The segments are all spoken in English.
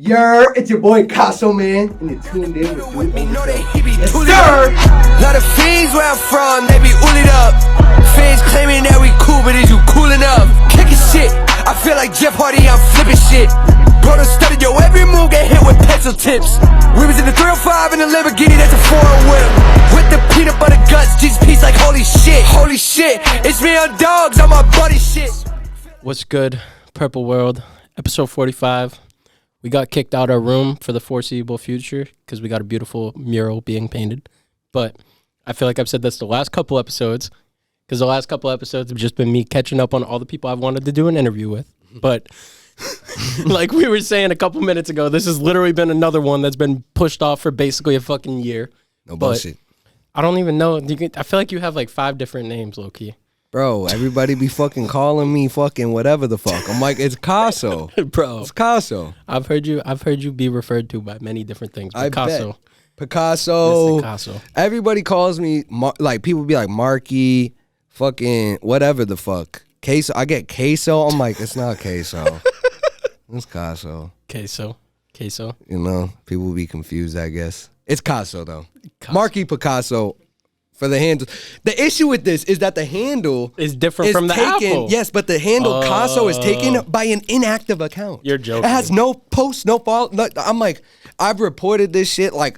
It's your boy Caso, man, and you're tuned in with me. Yes, sir. Lot of fiends where I'm from, they be ooled up. Fans claiming that we cool, but is you cool enough? Kicking shit, I feel like Jeff Hardy, I'm flipping shit. Bro, done studied, yo, every move get hit with pencil tips. We was in the 305 in the Lamborghini, that's a foreign whip. With the peanut butter guts, Jesus piece like holy shit. Holy shit, it's me on dogs, on my buddy shit. What's good, Purple World? Episode 45. We got kicked out of our room for the foreseeable future because we got a beautiful mural being painted. But I feel like I've said this the last couple episodes because the last couple episodes have just been me catching up on all the people I've wanted to do an interview with. But like we were saying a couple minutes ago, this has literally been another one that's been pushed off for basically a fucking year. No bullshit. I don't even know. I feel like you have like 5 different names, low-key. Bro, everybody be fucking calling me fucking whatever the fuck. I'm like, it's Caso. Bro. It's Caso. I've heard you be referred to by many different things. Picasso. Picasso. Picasso. Everybody calls me, like, people be like, Marky, fucking whatever the fuck. Caso. I get Caso. I'm like, it's not Caso. It's Caso. Queso. You know, people be confused, I guess. It's Caso, though. Marky Picasso. For the handle. The issue with this is that the handle is different from the Apple. Yes, but the handle Caso is taken by an inactive account. You're joking. It has no post, no follow. I'm like, I've reported this shit like,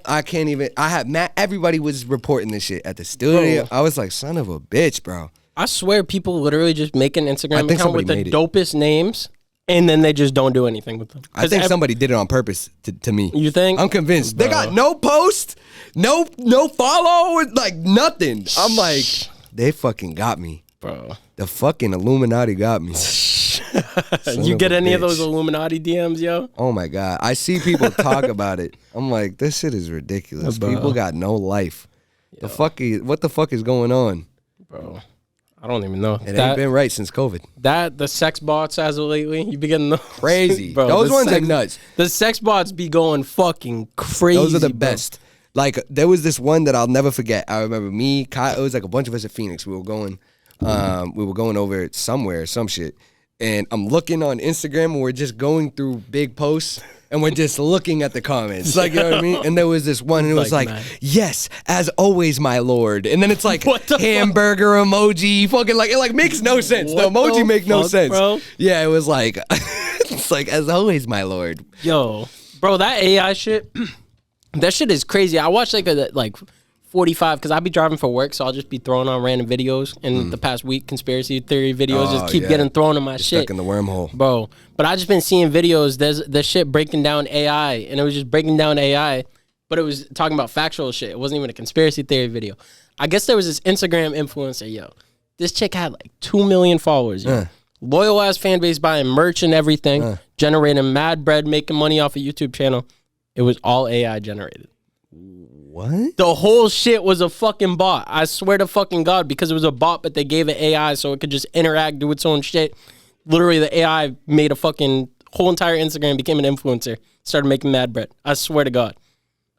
I can't even. I have Matt. Everybody was reporting this shit at the studio. Bro. I was like, son of a bitch, bro. I swear, people literally just make an Instagram account with the dopest names. And then they just don't do anything with them. I think somebody did it on purpose to me. You think? I'm convinced. Bro. They got no post, no follow, like nothing. I'm like, they fucking got me. Bro. The fucking Illuminati got me. You get any of those Illuminati DMs, yo? Oh my God. I see people talk about it. I'm like, this shit is ridiculous. Bro. People got no life. Yo. What the fuck is going on? Bro. I don't even know. It ain't been right since COVID. The sex bots as of lately, you be getting those. Crazy. Bro, those ones are nuts. The sex bots be going fucking crazy. Those are the best. Like, there was this one that I'll never forget. I remember me, it was like a bunch of us at Phoenix. We were going over somewhere, some shit. And I'm looking on Instagram and we're just going through big posts. And we're just looking at the comments. Like, you know what I mean? And there was this one, and it was like, yes, as always, my lord. And then it's like, hamburger emoji. Fucking like, it like makes no sense. The emoji make no sense. Bro? Yeah, it was like, it's like, as always, my lord. Yo, bro, that AI shit, that shit is crazy. I watched like 45, because I be driving for work, so I'll just be throwing on random videos. And the past week, conspiracy theory videos just keep getting thrown in my shit. Stuck in the wormhole. Bro, but I just been seeing videos, there's the shit breaking down AI, and it was just breaking down AI, but it was talking about factual shit. It wasn't even a conspiracy theory video. I guess there was this Instagram influencer, yo. This chick had like 2 million followers, yo. Loyal-ass fan base buying merch and everything, generating mad bread, making money off a YouTube channel. It was all AI generated. What? The whole shit was a fucking bot. I swear to fucking God, because it was a bot, but they gave it AI so it could just interact, do its own shit. Literally, the AI made a fucking whole entire Instagram, became an influencer, started making mad bread. I swear to God.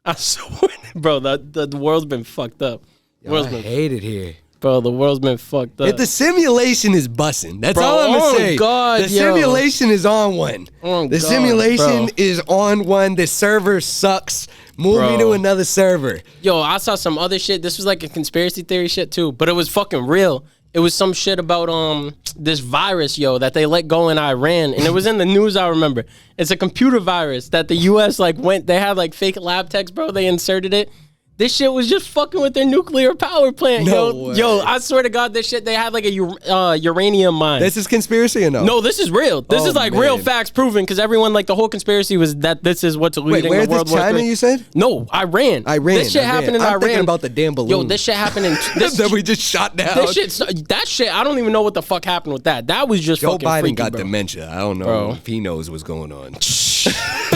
I swear, bro, the world's been fucked up. I hate it here. Bro, the world's been fucked up. The simulation is bussing. That's all I'm going to say. God, the simulation is on one. The simulation is on one. The server sucks. Move me to another server. Yo, I saw some other shit. This was like a conspiracy theory shit too, but it was fucking real. It was some shit about this virus, yo, that they let go in Iran, and it was in the news, I remember. It's a computer virus that the US they had like fake lab techs, bro. They inserted it. This shit was just fucking with their nuclear power plant, yo. I swear to God, this shit, they had like a uranium mine. This is conspiracy or no? No, this is real. This is like real facts proven, because everyone, like the whole conspiracy was that this is what's leading to World War III. China, you said? No, Iran. This shit happened in Iran. I'm thinking about the damn balloon. Yo, this shit happened in... that we just shot down. That shit, I don't even know what the fuck happened with that. That was just fucking freaky, Joe Biden got dementia. I don't know if he knows what's going on.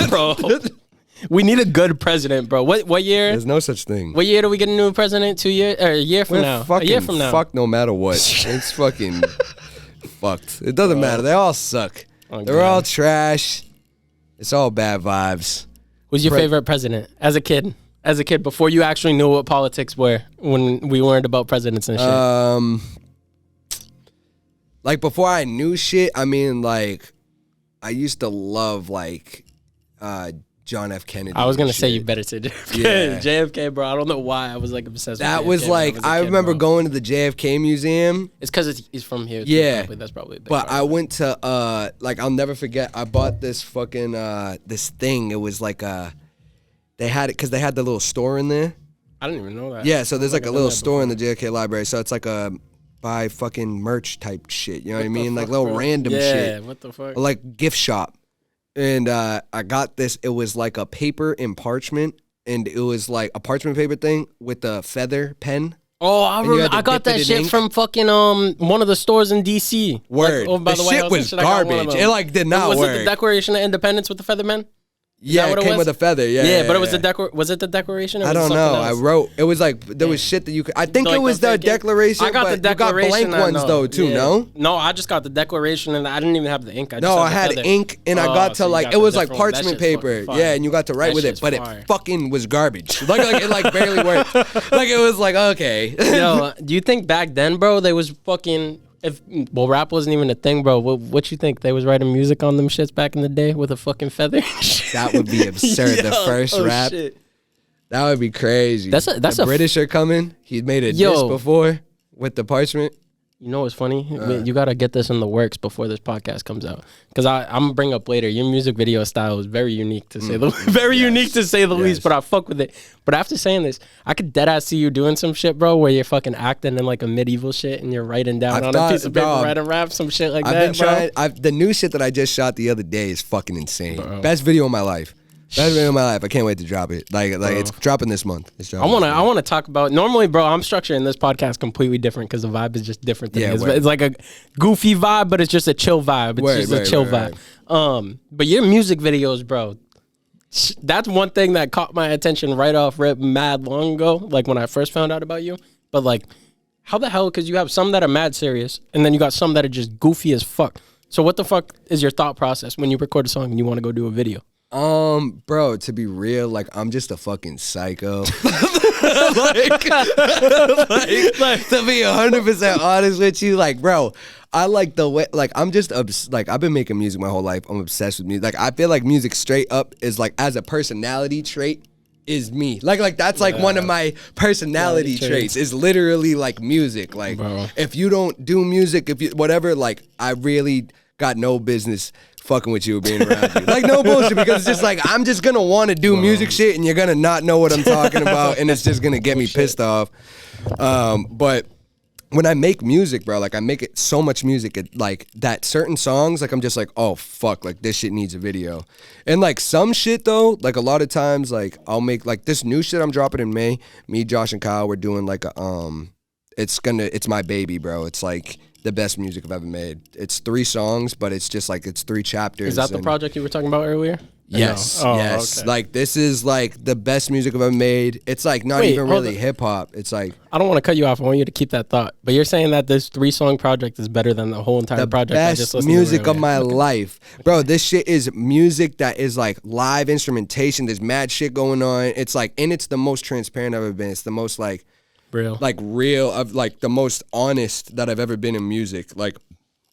Bro. We need a good president, bro. What year? There's no such thing. What year do we get a new president? 2 years or a year from now? A year from now. Fuck no matter what. It's fucking fucked. It doesn't matter. They all suck. They're all trash. It's all bad vibes. Who's your favorite president as a kid? As a kid, before you actually knew what politics were, when we learned about presidents and shit. Like before I knew shit, I mean, like I used to love like John F. Kennedy. I was gonna and say shit. you better say JFK. Yeah. JFK, bro. I don't know why I was like obsessed. That with was JFK like I kid, remember bro. going to the JFK museum. It's because he's from here. Too, Yeah. probably. That's probably. A big But part I of it. went to like I'll never forget. I bought this fucking this thing. It was like they had it because they had the little store in there. I didn't even know that. Yeah, so there's like a I've little done that store in the JFK library. So it's like a buy fucking merch type shit. You know what I mean? Like little random shit. Yeah. What the fuck? Like gift shop. And I got this. It was like a paper and parchment, and it was like a parchment paper thing with a feather pen. Oh, I And you had remember. to I got dip it that in shit ink? from fucking one of the stores in DC. Word. Like, oh, by the the White shit House was and shit, I got one of garbage. them. It like did not was work. it the Declaration of Independence with the Featherman? Yeah, what it it came was? with a feather. Yeah, Yeah, yeah, but it was yeah. was it the Declaration? Or I was it don't something know. I else? wrote. It was like there was shit that you could. I think Like it was the the fucking- Declaration. I got but the Declaration. You got blank ones I know. though too. Yeah. No. No, I just got the Declaration, and I didn't even have the ink. I just No, I the had feather. ink and I Oh, got so to you like got it the was like different one. That parchment shit's paper. fucking fire. Yeah, and you got to write That with it, shit's but fire. it fucking was garbage. Like it like barely worked. Like it was like okay. Yo, do you think back then, bro, they was fucking rap wasn't even a thing, bro? What you think they was writing music on them shits back in the day with a fucking feather? That would be absurd. The Yo, first rap. shit. That would be crazy. That's the a British are coming. He made a Yo. disc before with the parchment. You know what's funny? You got to get this in the works before this podcast comes out, because I'm gonna bring up later. Your music video style is very unique to say the unique to say the Yes. least. But I fuck with it. But after saying this, I could dead ass see you doing some shit, bro, where you're fucking acting in like a medieval shit and you're writing down I've on thought- a piece of paper, dog, writing rap, some shit like I've that, been bro. trying. The new shit that I just shot the other day is fucking insane. Best video of my life. Best video of my life. I can't wait to drop it. Like it's dropping this month. It's dropping I want to talk about. Normally, bro, I'm structuring this podcast completely different because the vibe is just different. Than Yeah, it's, word. it's like a goofy vibe, but it's just a chill vibe. It's Word, just word, a chill word, vibe. But your music videos, bro, that's one thing that caught my attention right off rip mad long ago. Like when I first found out about you. But like, how the hell? Because you have some that are mad serious, and then you got some that are just goofy as fuck. So what the fuck is your thought process when you record a song and you want to go do a video? Bro, to be real, like I'm just a fucking psycho. like, to be 100% honest with you, like, bro, I like the way, like, I'm just, like, I've been making music my whole life. I'm obsessed with music. Like, I feel like music straight up is like, as a personality trait, is me. Like that's like one of my personality traits is literally like music. Like, Bro. if you don't do music, if you whatever, like, I really got no business fucking with you or being around you. Like, no bullshit, because it's just like I'm just gonna want to do music shit and you're gonna not know what I'm talking about and it's just gonna get me pissed off. But when I make music, bro, like I make it so much music, like that certain songs, like I'm just like, oh fuck, like this shit needs a video. And like some shit though, like a lot of times, like I'll make like this new shit I'm dropping in May. Me, Josh, and Kyle, we're doing like a it's my baby, bro. It's like the best music I've ever made. It's 3 songs, but it's just like it's 3 chapters. Is that the project you were talking about earlier? Yes, No. Oh, yes. okay. Like this is like the best music I've ever made. It's like not Wait, even hold really on. hip hop. It's like I don't want to cut you off. I want you to keep that thought. But you're saying that this 3-song project is better than the whole entire the project I just best listened music to of my life, bro. This shit is music that is like live instrumentation. There's mad shit going on. It's like, and it's the most transparent I've ever been. It's the most like real of like the most honest that I've ever been in music. Like,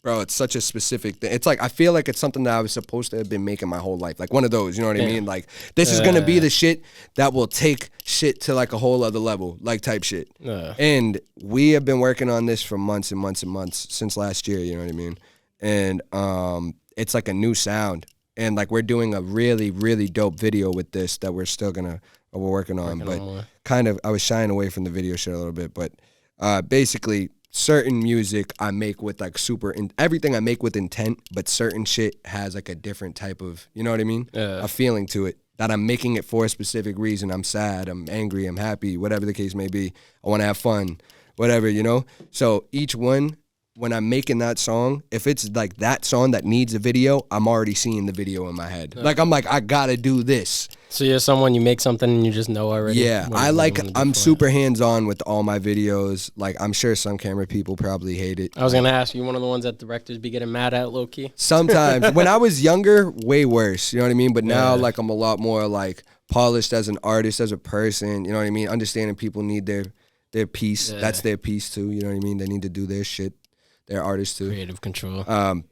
bro, it's such a specific thing. It's like I feel like it's something that I was supposed to have been making my whole life. Like one of those, you know what I mean? Like this is gonna be the shit that will take shit to like a whole other level, like type shit. And we have been working on this for months and months and months since last year, you know what I mean? And it's like a new sound. And like we're doing a really, really dope video with this that we're still gonna we're working on. But kind of I was shying away from the video shit a little bit. But basically certain music I make with like everything I make with intent, but certain shit has like a different type of, you know what I mean? A feeling to it that I'm making it for a specific reason. I'm sad, I'm angry, I'm happy, whatever the case may be. I want to have fun, whatever, you know? So each one, when I'm making that song, if it's like that song that needs a video, I'm already seeing the video in my head. Like I'm like, I gotta do this. So you're someone, you make something and you just know already. Yeah, what you wanna do I'm for it. super hands-on with all my videos. Like I'm sure some camera people probably hate it. I was gonna ask you, one of the ones that directors be getting mad at, low key. Sometimes when I was younger, way worse. You know what I mean? But now, like I'm a lot more like polished as an artist, as a person. You know what I mean? Understanding people need their piece. That's their piece too. You know what I mean? They need to do their shit They're artists too. Creative control.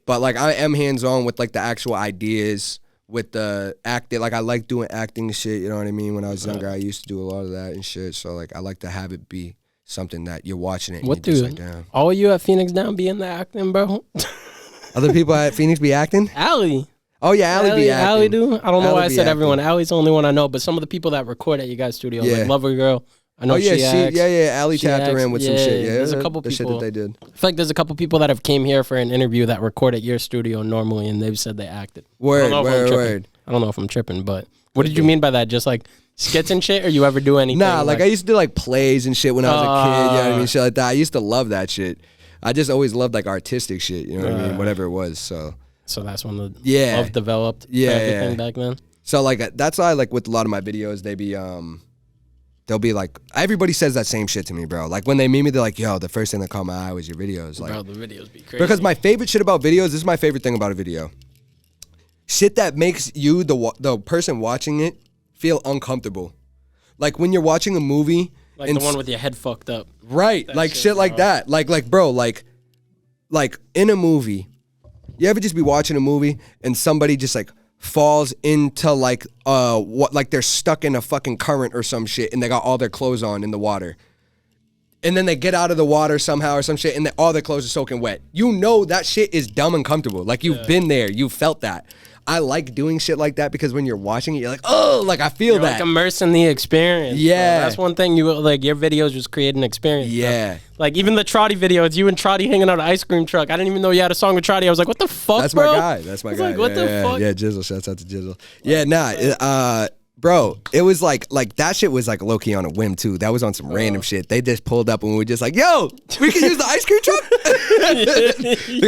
But like I am hands on with like the actual ideas with the acting. Like I like doing acting and shit. You know what I mean? When I was younger, I used to do a lot of that and shit. So like I like to have it be something that you're watching it. And What you're do just like, damn. all of you at Phoinex Down be in the acting, bro? Other people at Phoenix be acting? Allie. Oh yeah, Allie be acting. Allie do? I don't know why I Allie be said acting. everyone. Allie's the only one I know, but some of the people that record at you guys' studio, Yeah. like Lover Girl, I know Oh yeah, she acts. Allie She tapped her acts. in with some shit. Yeah, there's a couple the people. shit that they did. I feel like there's a couple people that have came here for an interview that record at your studio normally, and they've said they acted. Word, I don't know if I'm word, tripping. word. I don't know if I'm tripping, but what did you mean by that? Just like skits and shit, or you ever do anything? Nah, like I used to do like plays and shit when I was a kid. You know what I mean? Shit like that. I used to love that shit. I just always loved like artistic shit. You know what I mean? Whatever it was. So that's when the Yeah. love developed. For Yeah, everything yeah. back then. So like that's why like with a lot of my videos they be they'll be like everybody says that same shit to me, bro. Like when they meet me, they're like, "Yo, the first thing that caught my eye was your videos." Like Bro, the videos be crazy. because my favorite shit about videos, this is my favorite thing about a video. Shit that makes you the person watching it feel uncomfortable. Like when you're watching a movie like and the one with your head fucked up. right, like shit like that. Like bro, like in a movie, you ever just be watching a movie and somebody just like falls into like what like they're stuck in a fucking current or some shit and they got all their clothes on in the water. And then they get out of the water somehow or some shit and all their clothes are soaking wet. You know that shit is dumb and comfortable. Like you've been there, you felt that. I like doing shit like that because when you're watching it, you're like, oh, like I feel You're that. like immersed in the experience. bro. Yeah. That's one thing you like. Your videos just create an experience. bro. Yeah. Like even the Trotty video, it's you and Trotty hanging out an ice cream truck. I didn't even know you had a song with Trotty. I was like, what the fuck, That's bro? my guy. That's my I was guy. like, what the fuck? Yeah, Jizzle. Shouts out to Jizzle. Yeah, nah, bro, it was like that shit was like low key on a whim too. That was on some random shit. They just pulled up and we were just like, yo, we can use the ice cream truck?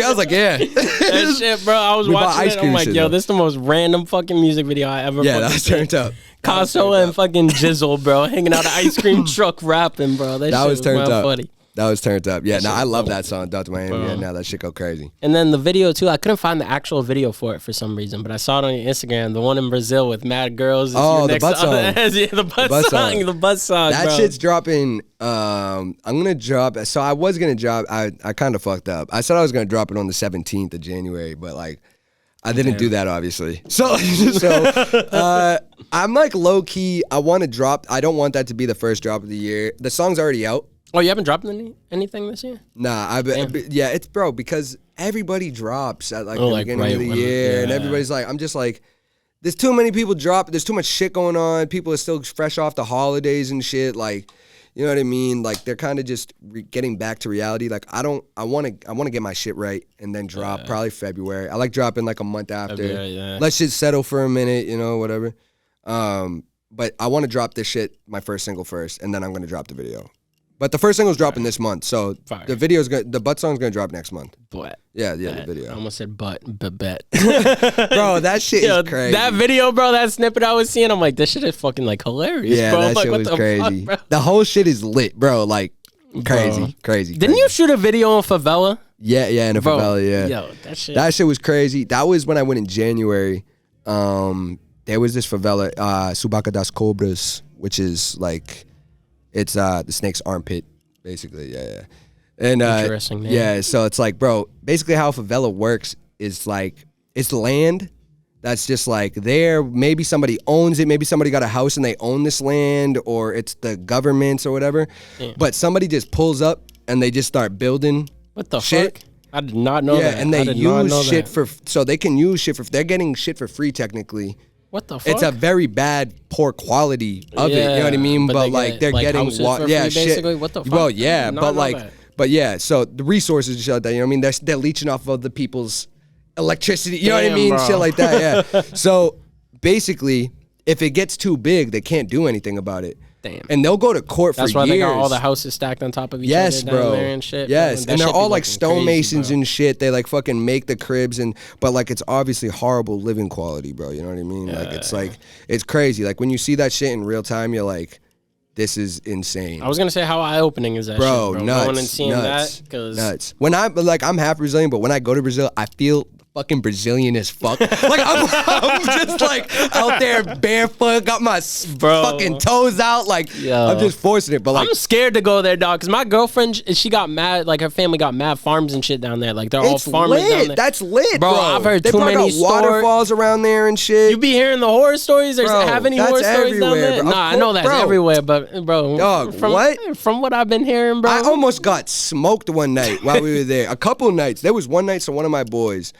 I was like, yeah. That shit, bro. I was We bought watching ice it. I'm cream like, shit, yo, though. this is the most random fucking music video I ever Yeah, fucking that was seen. turned up. Caso and fucking Jizzle, bro, hanging out an ice cream truck rapping, bro. That shit Was turned mad up. funny. That was turned up. Yeah, That I shit love dope. that song, Dr. Miami. Yeah, now that shit go crazy. And then the video too, I couldn't find the actual video for it for some reason, but I saw it on your Instagram, the one in Brazil with mad girls. Oh, the next butt to- song. yeah, the butt song. The butt song, That bro. shit's dropping. I'm gonna drop. So I was gonna drop. I kind of fucked up. I said I was gonna drop it on the 17th of January, but like I didn't do that obviously. So I'm like low key. I want to drop. I don't want that to be the first drop of the year. The song's already out. Oh, you haven't dropped anything this year? Nah, yeah, it's bro because everybody drops at like the like, beginning right of the when- year, and yeah. everybody's like, I'm just like, there's too many people drop. There's too much shit going on. People are still fresh off the holidays and shit. Like, you know what I mean? Like they're kind of just getting back to reality. Like I want to get my shit right and then drop probably February. I like dropping like a month after. February, yeah. Let shit settle for a minute, you know, whatever. But I want to drop this shit, my first single first, and then I'm gonna drop the video. But the first single's dropping this month, so Fire. the butt song's gonna drop next month. But Yeah, the I video. almost said bet. Bro, that shit Yo, is crazy. that video, bro, that snippet I was seeing, I'm like, this shit is fucking like hilarious, yeah, bro. that I'm like, shit what was the crazy. fuck, bro? The whole shit is lit, bro. Like crazy, crazy. Didn't you shoot a video on Favela? Yeah, in a Bro, favela, yeah. Yo, That shit was crazy. That was when I went in January. There was this favela, Subaca das Cobras, which is like, it's the snake's armpit, basically. Yeah. And Interesting name. yeah, so it's like, bro, basically how a favela works is like, it's land that's just like there. Maybe somebody owns it. Maybe somebody got a house and they own this land, or it's the government's or whatever. Yeah. But somebody just pulls up and they just start building What the shit. fuck? I did not know that. and I they did not know use shit that. so they can use shit they're getting shit for free technically. What the fuck? It's a very bad, poor quality of it. You know what I Yeah, mean? but But they like get, they're like, getting houses for free, shit. basically? What the fuck? Well, I yeah, did not but know like, that. but yeah. So the resources and shit like that. You know what I mean? They're leeching off of the people's electricity. You know what I Damn, mean? bro. Shit like that. Yeah. So basically, if it gets too big, they can't do anything about it. Damn. And they'll go to court That's for why years. they got all the houses stacked on top of each Yes, other down bro. there and shit. bro. Yes, That and they're shit be all like looking stonemasons crazy, and shit. They like fucking make the cribs but like it's obviously horrible living quality, bro. You know what I mean? Like it's crazy. Like when you see that shit in real time, you're like, this is insane. I was gonna say how eye-opening is that Bro, shit, bro. nuts, Going and seeing nuts, that, because nuts. When I'm Half Brazilian, but when I go to Brazil, I feel fucking Brazilian as fuck. Like I'm just like out there barefoot, got my fucking toes out. Like I'm just forcing it. But like I'm scared to go there, dog, because my girlfriend, she got mad. Like her family got mad farms and shit down there. Like they're all farmers down there. That's lit, bro. I've heard they too many got waterfalls around there and shit. You be hearing the horror stories? Or have any horror stories down there? Bro. Nah, I know that's everywhere, but bro, dog, from what I've been hearing, bro, I almost got smoked one night while we were there. A couple nights. There was one night, so one of my boys,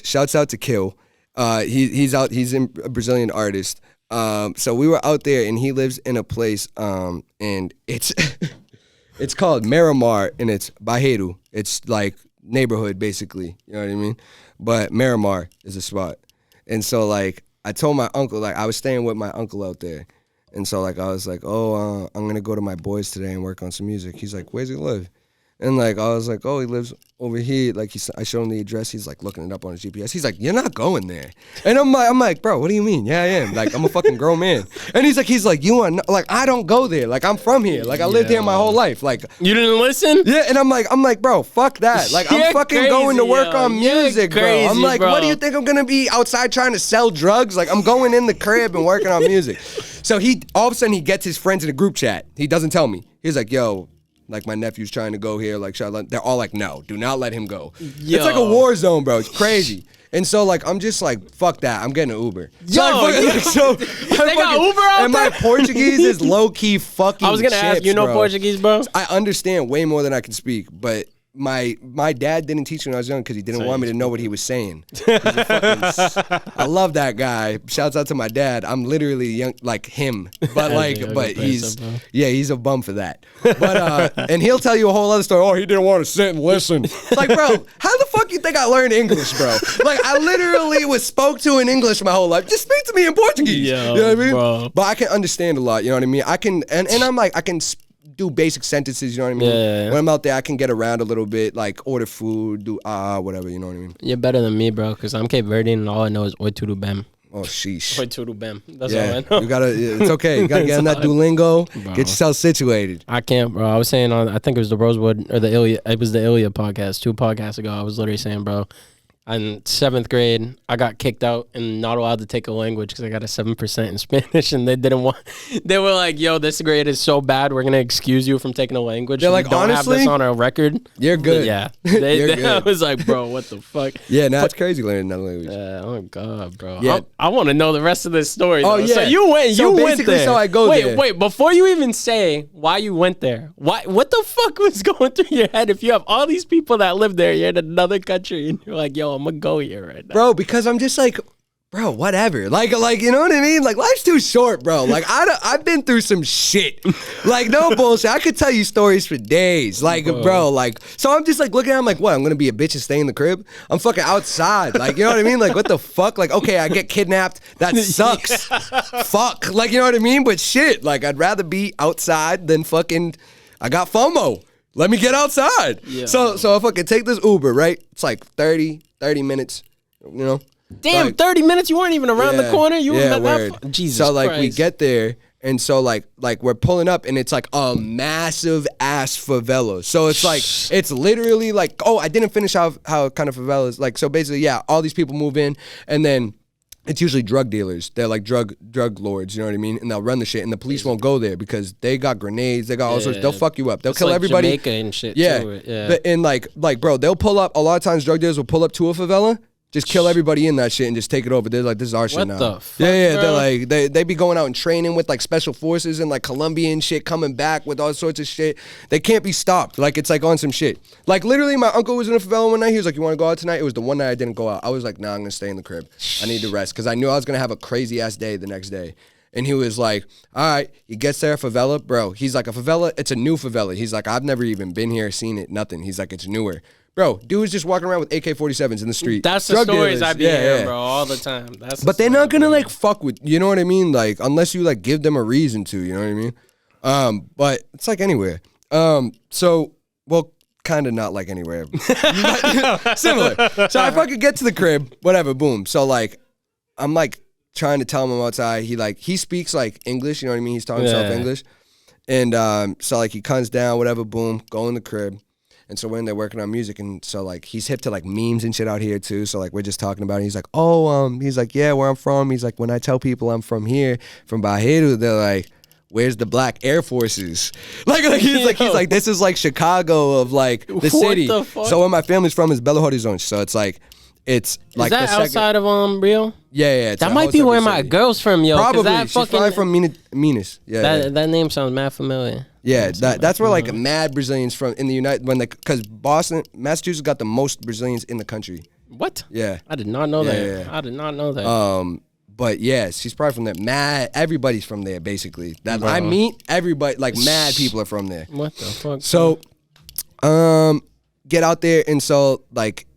shouts out to Kill. He's a Brazilian artist. So we were out there, and he lives in a place, and it's it's called Miramar, and it's Barreiro. It's like neighborhood, basically. You know what I mean? But Miramar is a spot. And so, like, I told my uncle, like, I was staying with my uncle out there. And so, like, I was like, I'm going to go to my boys today and work on some music. He's like, where's he live? And, like, I was like, he lives over here. Like, I showed him the address. He's, like, looking it up on his GPS. He's like, you're not going there. And I'm like, bro, what do you mean? Yeah, I am. Like, I'm a fucking grown man. And he's like, you are not, like, I don't go there. Like, I'm from here. Like, I lived here my whole life. Like, you didn't listen? Yeah, and I'm like, bro, fuck that. Like, I'm fucking crazy, going to work on music, bro. I'm like, what do you think I'm going to be outside trying to sell drugs? Like, I'm going in the crib and working on music. So all of a sudden, he gets his friends in a group chat. He doesn't tell me. He's like, yo, like, my nephew's trying to go here. Like, they're all like, no, do not let him go. Yo. It's like a war zone, bro. It's crazy. And so, like, I'm just like, fuck that. I'm getting an Uber. They got Uber out and there? my Portuguese is low-key fucking I was going to ask, you know Portuguese, bro? I understand way more than I can speak, but my dad didn't teach me when I was young because he didn't want me to know what he was saying. I love that guy. Shouts out to my dad. I'm literally young like him, but he's a bum for that. But and he'll tell you a whole other story. Oh, he didn't want to sit and listen. Like, bro, how the fuck you think I learned English, bro? Like, I literally was spoke to in English my whole life. Just speak to me in Portuguese. Yo, you know what I mean? Bro. But I can understand a lot. You know what I mean? I can, and I'm like, I can do basic sentences, you know what I mean? Yeah. When I'm out there, I can get around a little bit, like order food, do whatever, you know what I mean? You're better than me, bro, because I'm Cape Verdean and all I know is oi tudo bem. Oh, sheesh. Oi tudo bem. That's all I know. You gotta, it's okay. You gotta get on that Duolingo, get yourself situated. I can't, bro. I was saying I think it was the Rosewood or the Ilya, it was the Ilya podcast, 2 podcasts ago. I was literally saying, bro, in 7th grade, I got kicked out and not allowed to take a language because I got a 7% in Spanish, and they were like, yo, this grade is so bad, we're going to excuse you from taking a language. They're like, don't honestly, have this on our record. You're good. But yeah. You're good. I was like, bro, what the fuck? Yeah, it's crazy learning another language. Oh, God, bro. Yeah. I want to know the rest of this story, though. Oh, yeah. So you went there. So I go there. Wait, before you even say why you went there, what the fuck was going through your head if you have all these people that live there, you're in another country, and you're like, yo, I'm going to go here right now. Bro, because I'm just like, bro, whatever. Like, you know what I mean? Like, life's too short, bro. Like, I've been through some shit. Like, no bullshit. I could tell you stories for days. Like, bro, like, so I'm just like looking at him like, what? I'm gonna be a bitch and stay in the crib? I'm fucking outside. Like, you know what I mean? Like, what the fuck? Like, okay, I get kidnapped. That sucks. Fuck. Like, you know what I mean? But shit, like, I'd rather be outside than fucking, I got FOMO. Let me get outside. Yeah. So if I could take this Uber, right? It's like 30 minutes, you know? Damn, like, 30 minutes? You weren't even around the corner? You weren't that Jesus So, like, Christ. we get there, and so, like we're pulling up, and it's, like, a massive-ass favela. So, it's, like, it's literally, like, I didn't finish how kind of favelas, like, so basically, yeah, all these people move in, and then it's usually drug dealers. They're like drug lords, you know what I mean? And they'll run the shit, and the police won't go there because they got grenades, they got all sorts. They'll fuck you up. They'll kill like everybody. Jamaica and shit yeah. too. Yeah. But, and like, bro, they'll pull up. A lot of times, drug dealers will pull up to a favela, just kill everybody in that shit, and just take it over. They're like, this is our shit now. What the fuck, yeah. bro? They're like, they be going out and training with like special forces and like Colombian shit, coming back with all sorts of shit. They can't be stopped. Like, it's like on some shit. Like, literally, my uncle was in a favela one night. He was like, you want to go out tonight? It was the one night I didn't go out. I was like, nah, I'm gonna stay in the crib. I need to rest because I knew I was gonna have a crazy ass day the next day. And he was like, all right, he gets there, favela, bro. He's like, a favela, it's a new favela. He's like, I've never even been here, seen it, nothing. He's like, it's newer. Bro, dude's just walking around with AK-47s in the street. That's the stories I be hearing, bro, all the time. But they're not gonna like fuck with, you know what I mean? Like, unless you like give them a reason to, you know what I mean? But it's like anywhere. So, well, kind of not like anywhere. Similar. So I fucking get to the crib, whatever, boom. So like, I'm like trying to tell him I'm outside. He speaks like English, you know what I mean? He's talking himself English. And so like he comes down, whatever, boom, go in the crib. And so we're in there working on music, and so like he's hip to like memes and shit out here too. So like we're just talking about it. He's like, he's like, yeah, where I'm from. He's like, when I tell people I'm from here, from Barreiro, they're like, where's the black Air Forces? Like he's like, this is like Chicago of like the city. The fuck? So where my family's from is Belo Horizonte. So it's like is that outside of Rio? Yeah. That might be where my girl's from, yo. Probably. That She's fucking, probably from Minas. Yeah. That name sounds mad familiar. Yeah, that's where like mad Brazilians from in the because Massachusetts got the most Brazilians in the country. What? Yeah. I did not know that. Yeah. I did not know that. But yeah, she's probably from there. Everybody's from there basically. That I meet everybody, like mad people are from there. What the fuck? So, get out there, and so like.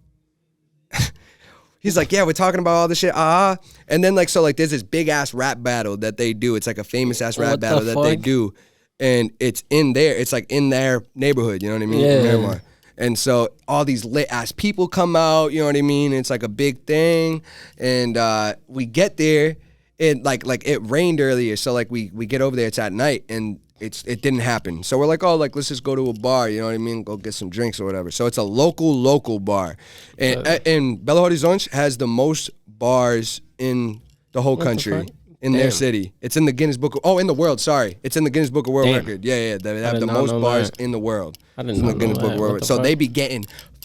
He's like, yeah, we're talking about all this shit, and then like, so like, there's this big ass rap battle that they do. It's like a famous ass rap battle that they do, and it's in there. It's like in their neighborhood, you know what I mean? Yeah. In Miramar. And so all these lit ass people come out, you know what I mean? It's like a big thing, and we get there, and like it rained earlier, so like we get over there. It's at night, and it didn't happen. So we're like, let's just go to a bar, you know what I mean? Go get some drinks or whatever. So it's a local bar. And Belo Horizonte has the most bars in the whole country, in their city. It's in the Guinness Book in the world, sorry. It's in the Guinness Book of World Record. Yeah. They have the most bars in the world. I didn't know in the Guinness Book of World Record. So they be getting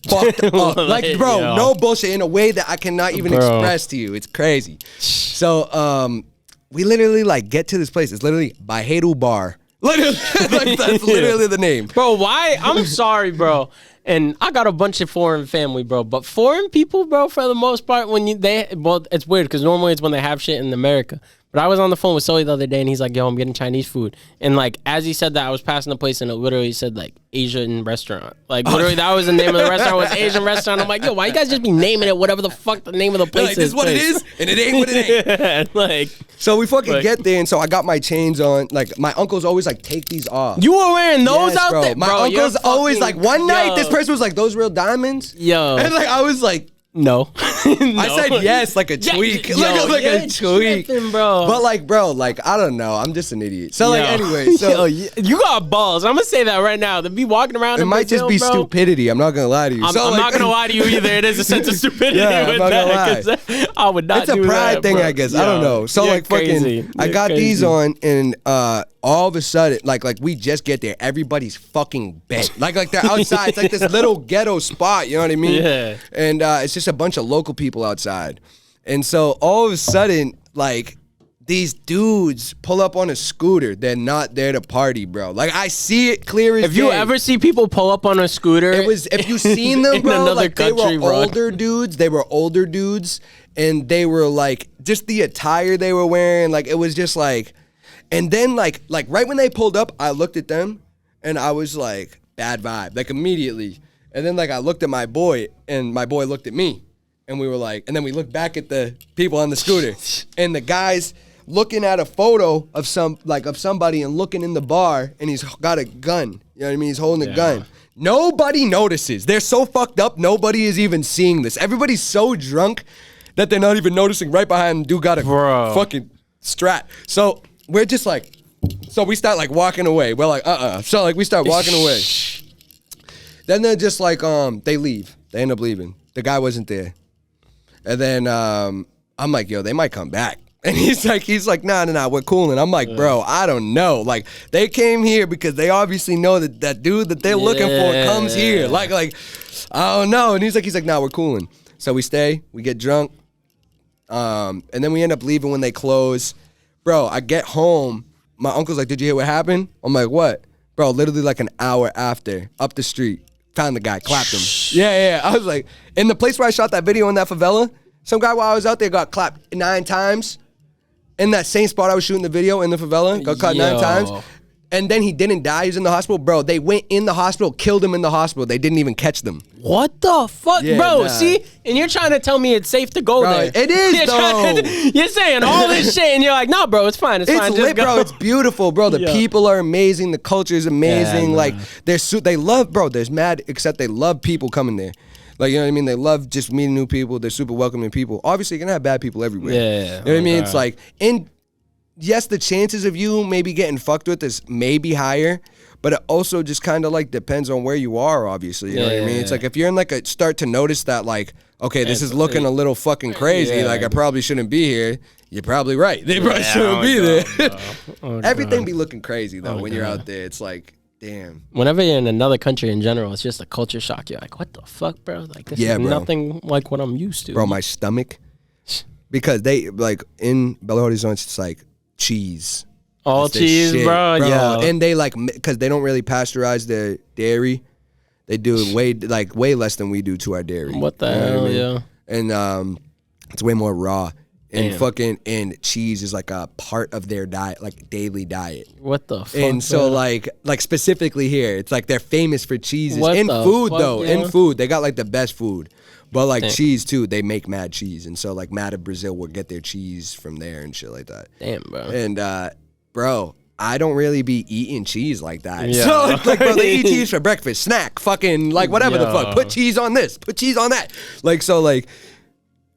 fucked up. Like, bro, yo. No bullshit, in a way that I cannot even express to you. It's crazy. So we literally like get to this place. It's literally Barreiro Bar. Literally, like, that's literally the name. Bro, why? I'm sorry, bro. And I got a bunch of foreign family, bro. But foreign people, bro, for the most part, it's weird because normally it's when they have shit in America. But I was on the phone with Sully the other day, and he's like, yo, I'm getting Chinese food. And, like, as he said that, I was passing the place, and it literally said, like, Asian restaurant. Like, literally, that was the name of the restaurant, was Asian restaurant. I'm like, yo, why you guys just be naming it whatever the fuck the name of the place Like, this is what it is, and it ain't what it ain't. Like, so we fucking get there, and so I got my chains on. Like, my uncles always, like, take these off. you were wearing those out there? My Bro, uncle's always, like, one night, yo. this person was like, those real diamonds? Yo. And, like, I was like, no. I said yes, like a tweak. like a tweak. Tripping, bro. But like, bro, like, I don't know. I'm just an idiot. So like, anyway, so you got balls. I'm gonna say that right now. To be walking around, it might just be stupidity. I'm not gonna lie to you. I'm not gonna lie to you either. It is a sense of stupidity with that. I would not. It's a pride thing, I guess. I don't know. So like, fucking, I got these on, and all of a sudden, like we just get there, everybody's fucking bent. Like they're outside. It's like this little ghetto spot. You know what I mean? Yeah. And it's just a bunch of local people outside. And so all of a sudden, like, these dudes pull up on a scooter. They're not there to party, bro. Like, I see it clear as day. If you ever see people pull up on a scooter, if you seen them, bro, like, they were older dudes. They were older dudes, and they were like, just the attire they were wearing, like, it was just like, and then like right when they pulled up, I looked at them, and I was like, bad vibe, like, immediately. And then like I looked at my boy, and my boy looked at me, and we were like, and then we looked back at the people on the scooter, and the guy's looking at a photo of somebody and looking in the bar, and he's got a gun. You know what I mean? He's holding a gun. Nobody notices. They're so fucked up. Nobody is even seeing this. Everybody's so drunk that they're not even noticing. Right behind them, dude got a fucking strat. So we're just like, so we start like walking away. We're like, So like we start walking away. Then they're just like, they leave. They end up leaving. The guy wasn't there. And then I'm like, yo, they might come back. And he's like, nah, we're cool. And I'm like, bro, I don't know. Like, they came here because they obviously know that dude that they're looking for comes here. Like, I don't know. And he's like, nah, we're cooling. So we stay, we get drunk. And then we end up leaving when they close. Bro, I get home. My uncle's like, did you hear what happened? I'm like, what? Bro, literally like an hour after, up the street, found the guy, clapped him. Yeah. I was like, in the place where I shot that video in that favela, some guy while I was out there got clapped 9 times. In that same spot I was shooting the video in the favela, got caught 9 times. And then he didn't die. He was in the hospital. Bro, they went in the hospital, killed him in the hospital. They didn't even catch them. What the fuck? Yeah, bro, nah. See? And you're trying to tell me it's safe to go there. It is, though. You're saying all this shit, and you're like, no, bro, it's fine. It's fine. It's Just lit, go. bro. It's beautiful, bro. The people are amazing. The culture is amazing. Yeah, like, they love, bro, there's mad, except they love people coming there. Like, you know what I mean? They love just meeting new people. They're super welcoming people. Obviously, you're going to have bad people everywhere. Yeah. You know what I mean? It's like, yes, the chances of you maybe getting fucked with is maybe higher, but it also just kind of like depends on where you are, obviously. You know what I mean? It's like if you're in like a start to notice that like, okay, this is looking a little fucking crazy, like I probably shouldn't be here. You're probably right. They probably shouldn't be there. Everything be looking crazy though when you're out there. It's like, damn. Whenever you're in another country in general, it's just a culture shock. You're like, what the fuck, bro? Like this is nothing like what I'm used to. Bro, my stomach, because they like in Belo Horizonte, it's like cheese. All cheese, shit, bro. Yeah. And they like, because they don't really pasteurize their dairy. They do way less than we do to our dairy. What the hell, yeah. And it's way more raw. And and cheese is like a part of their diet, like daily diet. What the fuck? And so like specifically here, it's like they're famous for cheeses. In food though, in food, they got like the best food. But like cheese too, they make mad cheese. And so like Mad of Brazil will get their cheese from there and shit like that. Damn, bro. And bro, I don't really be eating cheese like that. Yeah. So like, bro, they eat cheese for breakfast, snack, fucking like whatever the fuck. Put cheese on this, put cheese on that. Like so like,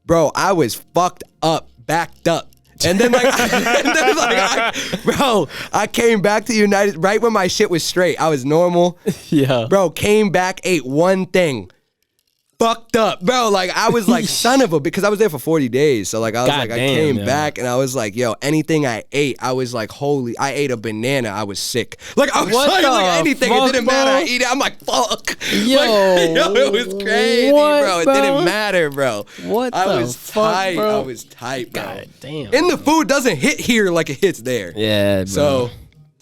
bro, I was fucked up, backed up. And then like, I came back to United right when my shit was straight. I was normal. Yeah. Bro, came back, ate one thing. Fucked up, bro. Like I was like son of a, because I was there for 40 days. So like I was I came back and I was like, yo, anything I ate, I was like, holy, I ate a banana, I was sick. Like I was like anything, it didn't matter. I eat it. I'm like, fuck. Yo, like, it was crazy, bro. It didn't matter, bro. What I was fuck, tight. bro? I was tight, bro. God damn. And the food doesn't hit here like it hits there. Yeah, bro. So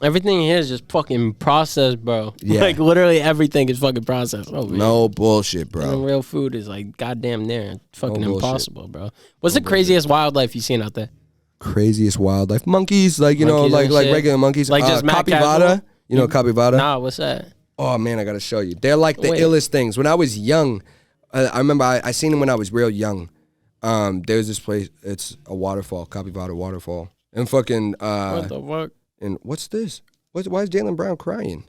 everything here is just fucking processed, bro. Yeah. Like literally everything is fucking processed. No bullshit, bro. And real food is like goddamn near fucking impossible, bro. What's the craziest wildlife you've seen out there? Craziest wildlife? Monkeys, like you know, like regular monkeys. Like just capybara. You know capybara? Nah, what's that? Oh man, I gotta show you. They're like the illest things. When I was young, I remember I seen them when I was real young. There's this place. It's a waterfall, capybara waterfall, and fucking. What the fuck? And what's this? Why is Jalen Brown crying?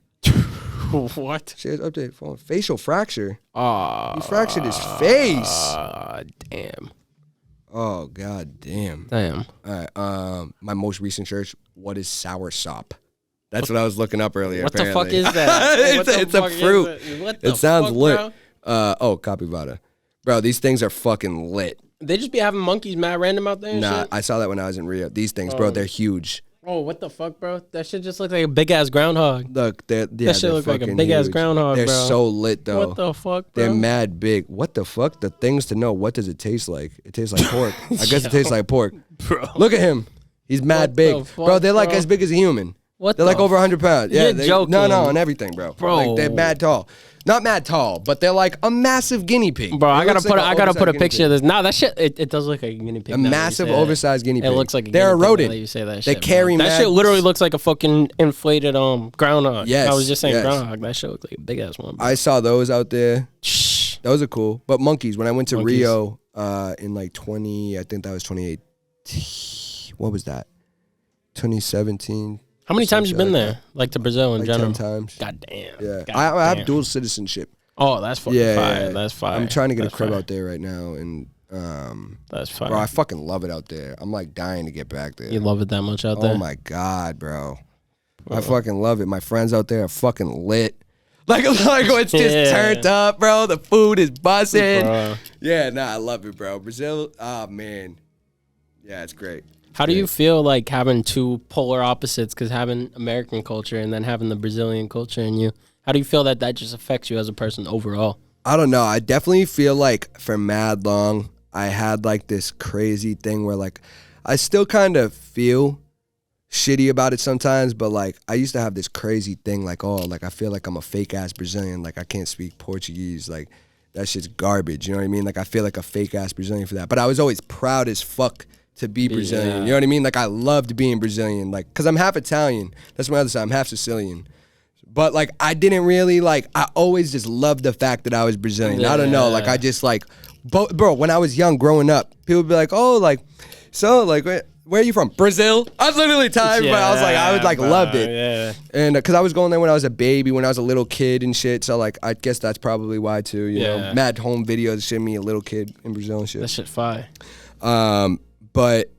What? Shares update phone. Facial fracture. Oh, he fractured his face. Damn. Oh god damn. Damn. All right. My most recent church. What is soursop? That's what I was looking up earlier. What apparently. the fuck is that? It's a fruit. It sounds lit. Bro? Capybara. Bro, these things are fucking lit. They just be having monkeys mad random out there and nah, shit? I saw that when I was in Rio. These things, bro, they're huge. Oh, what the fuck, bro? That shit just looks like a big ass groundhog. Look, that shit looks like a big ass groundhog, they're bro. They're so lit, though. What the fuck, bro? They're mad big. What the fuck? The things to know. What does it taste like? It tastes like pork. I guess it tastes like pork. Bro. Look at him. He's mad big. Fuck, bro, they're like as big as a human. They're like over 100 pounds. Yeah, You're joking. No, on everything, bro. Like, they're mad tall. Not mad tall, but they're like a massive guinea pig. Bro, I gotta put a picture of this. Nah, that shit, it does look like a guinea pig. A massive, oversized guinea pig. It looks like a they're guinea pig. rodent. You say that they shit, carry bro. That shit literally looks like a fucking inflated groundhog. Yes. I was just saying groundhog. That shit looks like a big ass one. Bro. I saw those out there. Those are cool. But monkeys, when I went to Rio in like 20, I think that was 28. What was that? 2017. How many times you been there? Like to Brazil in like general? 10 times. God damn. Yeah. I have dual citizenship. Oh, that's fucking fire. That's fire. I'm trying to get a crib out there right now, and that's fire. Bro, I fucking love it out there. I'm like dying to get back there. You love it that much out there? Oh my god, bro. I fucking love it. My friends out there are fucking lit. Like it's just turned up, bro. The food is buzzing. Yeah, I love it, bro. Brazil, oh man. Yeah, it's great. How do you feel like having two polar opposites, because having American culture and then having the Brazilian culture in you? How do you feel that just affects you as a person overall? I don't know. I definitely feel like for mad long, I had like this crazy thing where like I still kind of feel shitty about it sometimes, but like I used to have this crazy thing like, oh, like I feel like I'm a fake ass Brazilian, like I can't speak Portuguese, like that shit's garbage, you know what I mean? Like I feel like a fake ass Brazilian for that. But I was always proud as fuck to be Brazilian, you know what I mean? Like I loved being Brazilian, like because I'm half Italian. That's my other side. I'm half Sicilian. But like I didn't really like, I always just loved the fact that I was Brazilian. I don't know, like I just like, bro, when I was young growing up, people would be like, oh, like, so like, where are you from? Brazil? I was literally tired, but I was like, I would like loved it. Yeah. And because I was going there when I was a baby, when I was a little kid and shit. So like, I guess that's probably why too, you know, mad home videos, shit, me a little kid in Brazil and shit. That shit fire. But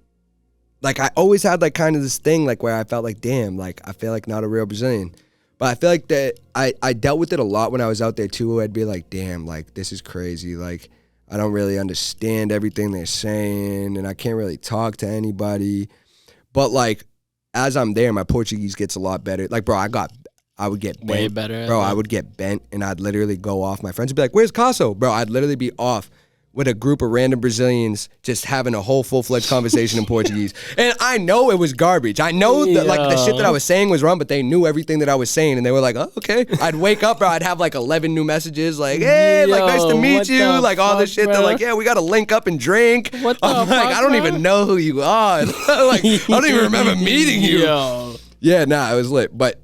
like I always had like kind of this thing like where I felt like, damn, like I feel like not a real Brazilian. But I feel like that I dealt with it a lot when I was out there too. I'd be like, damn, like this is crazy. Like I don't really understand everything they're saying and I can't really talk to anybody. But like as I'm there, my Portuguese gets a lot better. Like, bro, I would get bent. Way better. Bro, I would get bent and I'd literally go off. My friends would be like, where's Caso? Bro, I'd literally be off with a group of random Brazilians just having a whole full-fledged conversation in Portuguese. And I know it was garbage. I know that like the shit that I was saying was wrong, but they knew everything that I was saying and they were like, oh, okay. I'd wake up, bro, I'd have like 11 new messages like, hey, like nice to meet you. Like all this shit. Bro? They're like, yeah, we got to link up and drink. What the I'm fuck, like, I don't even know who you are. Like, I don't even remember meeting you. Yo. Yeah, nah, it was lit. But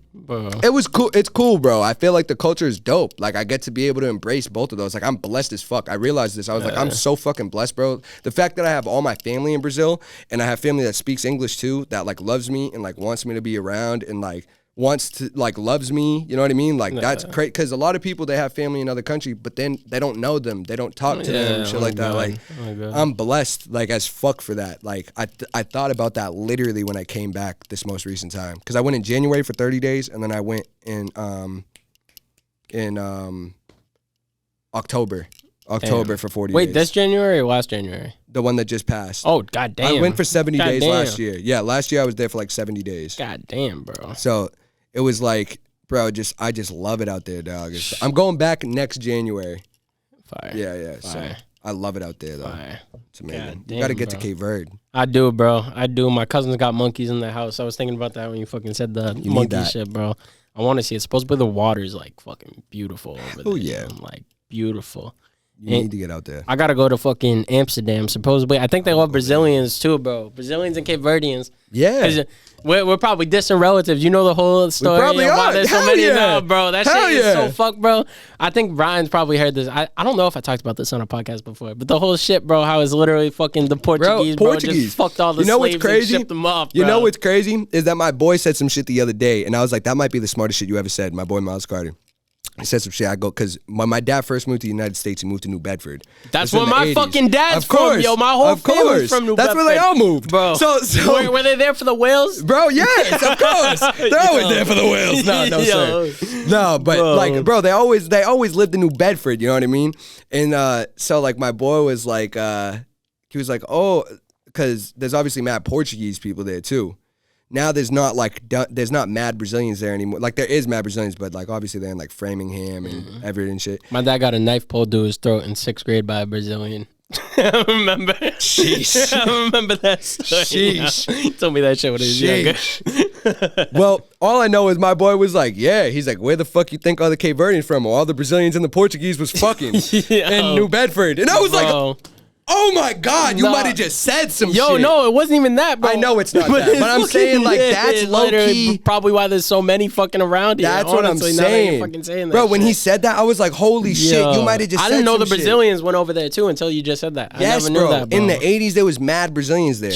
it was cool. It's cool, bro. I feel like the culture is dope. Like I get to be able to embrace both of those. Like I'm blessed as fuck. I realized this. I was like, I'm so fucking blessed, bro. The fact that I have all my family in Brazil and I have family that speaks English too, that like loves me and like wants me to be around and like wants to like loves me. You know what I mean? Like that's great because a lot of people they have family in other country, but then they don't know them. They don't talk to them. Shit like that. Like I'm blessed like as fuck for that. Like I thought about that literally when I came back this most recent time because I went in January for 30 days and then I went in October for 40 days. Wait, this January or last January? The one that just passed. Oh, goddamn. I went for 70 days last year. Yeah, last year I was there for like 70 days. Goddamn, bro. So it was like, bro, I just love it out there, dog. I'm going back next January. Fire. Yeah. Fire. So I love it out there, though. Fire. It's amazing. Damn, You got to get bro. to Cape Verde. I do, bro. I do. My cousin's got monkeys in the house. I was thinking about that when you fucking said the monkey that. shit, bro. I want to see it. Supposedly the water's like fucking beautiful over there. Oh, yeah. I'm like beautiful. You need to get out there. I gotta go to fucking Amsterdam. Supposedly, I think they love Brazilians too, bro. Brazilians and Cape Verdeans. Yeah. 'Cause we're probably distant relatives. You know the whole story. probably of why are. there's so Hell many yeah. now, bro. That Hell shit is so yeah. fucked, bro. I think Ryan's probably heard this. I don't know if I talked about this on a podcast before, but the whole shit, bro, how it's literally fucking the Portuguese, bro, just fucked all the You know what's slaves crazy? and shipped them off, bro. You know what's crazy is that my boy said some shit the other day, and I was like, that might be the smartest shit you ever said. My boy Miles Carter. He said some shit. I go because when my dad first moved to the United States, he moved to New Bedford. That's It's in where the my 80s. fucking dad's Of course, from, yo. My whole of family's course. from New That's Bedford. where they all moved, bro. So were they there for the whales? bro, yes, of course. They're always there for the whales. No, Yo. sir. No, but Bro. like, bro, they always lived in New Bedford. You know what I mean? And so like my boy was like, he was like, oh, because there's obviously mad Portuguese people there too. Now there's not mad Brazilians there anymore. Like there is mad Brazilians, but like obviously they're in like Framingham and Everett and shit. My dad got a knife pulled to his throat in 6th grade by a Brazilian. I remember. Sheesh. I remember that story. Sheesh. He told me that shit when he was younger. Well, all I know is my boy was like, yeah. He's like, where the fuck you think all the Cape Verdeans from? All the Brazilians and the Portuguese was fucking in New Bedford. And I was like, oh my God, you might have just said some shit. Yo, no, it wasn't even that, bro. I know it's not that, but I'm saying like that's low key. Probably why there's so many fucking around here. That's what I'm honestly, now that you're saying. fucking saying that Bro, when shit. he said that, I was like, holy shit, you might have just I said didn't know the some shit. Brazilians went over there too until you just said that. Yes, I never knew bro. that, bro. In the 80s, there was mad Brazilians there.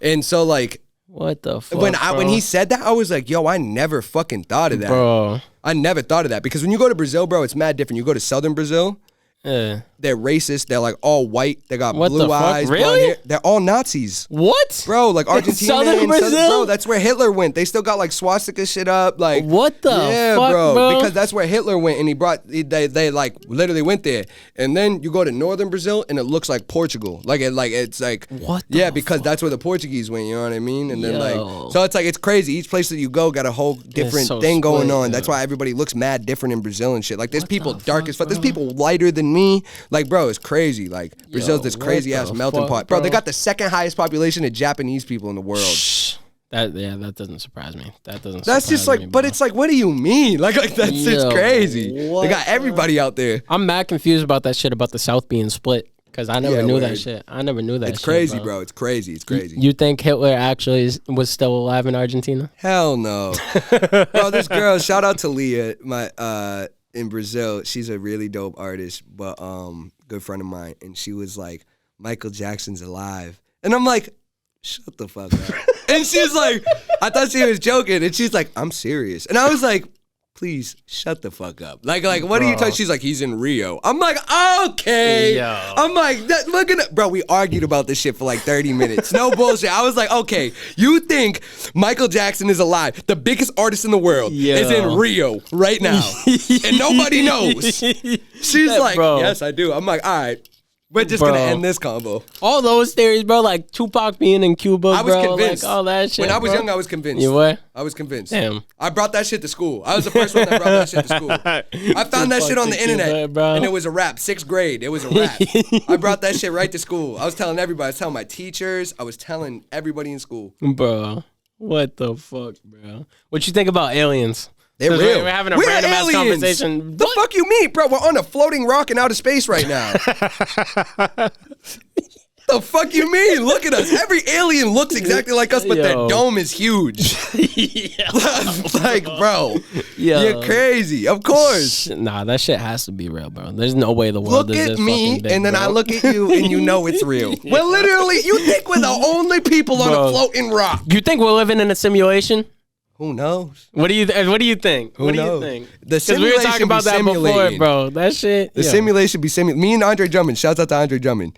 And so like, what the fuck, when he said that, I was like, yo, I never fucking thought of that. Bro. I never thought of that because when you go to Brazil, bro, it's mad different. You go to southern Brazil, they're racist. They're like all white. They got blue eyes. Really? Blonde hair. They're all Nazis. What? Bro, like Argentina Southern and Brazil? bro, that's where Hitler went. They still got like swastika shit up. Like What the fuck, bro? Because that's where Hitler went and they like literally went there. And then you go to northern Brazil and it looks like Portugal. It's like What the yeah, because that's where the Portuguese went, you know what I mean? And then Yo. so it's like it's crazy. Each place that you go got a whole different so thing going split, on. yeah. That's why everybody looks mad different in Brazil and shit. Like there's people dark as fuck. There's people lighter than me. Like bro, it's crazy. Like Brazil's this what crazy ass the melting fuck, pot. Bro, they bro? got the second highest population of Japanese people in the world. That doesn't surprise me. That's just like, but it's like, what do you mean? Like that's just Yo, crazy. what They got everybody out there. I'm mad confused about that shit about the South being split because I never knew that word. shit. I never knew that. It's shit, crazy, bro. It's crazy. It's crazy. You think Hitler actually was still alive in Argentina? Hell no. Bro, this girl, shout out to Leah, my in Brazil. She's a really dope artist, but good friend of mine. And she was like, Michael Jackson's alive. And I'm like, shut the fuck up. And she's like, I thought she was joking. And she's like, I'm serious. And I was like, please shut the fuck up. Like, what are you talking? She's like, he's in Rio. I'm like, okay. Yo. I'm like, look at it. Bro, we argued about this shit for like 30 minutes. No bullshit. I was like, okay, you think Michael Jackson is alive, the biggest artist in the world, is in Rio right now, and nobody knows. She's like, yes, I do. I'm like, all right. We're just going to end this combo. All those theories, bro, like Tupac being in Cuba, I was bro, convinced. like all that shit. When I was bro. young, I was convinced. You were? I was convinced. Damn. I brought that shit to school. I was the first one that brought that shit to school. I found that shit on the internet, bro. and it was a rap. 6th grade, it was a rap. I brought that shit right to school. I was telling everybody. I was telling my teachers. I was telling everybody in school. Bro, what the fuck, bro? What you think about aliens? They're real. We're having a random ass conversation. The fuck you mean, bro? We're on a floating rock in outer space right now. The fuck you mean? Look at us. Every alien looks exactly like us, but their dome is huge. Like, bro, you're crazy. Of course. Nah, that shit has to be real, bro. There's no way the world look is at this me, fucking big, and then bro. I look at you, and you know it's real. We're literally, you think we're the only people on a floating rock. You think we're living in a simulation? Who knows? What do you think? What do you think? The Because we were simulation talking about be that before, simulating. bro. That shit. The simulation be simulating. Me and Andre Drummond. Shouts out to Andre Drummond.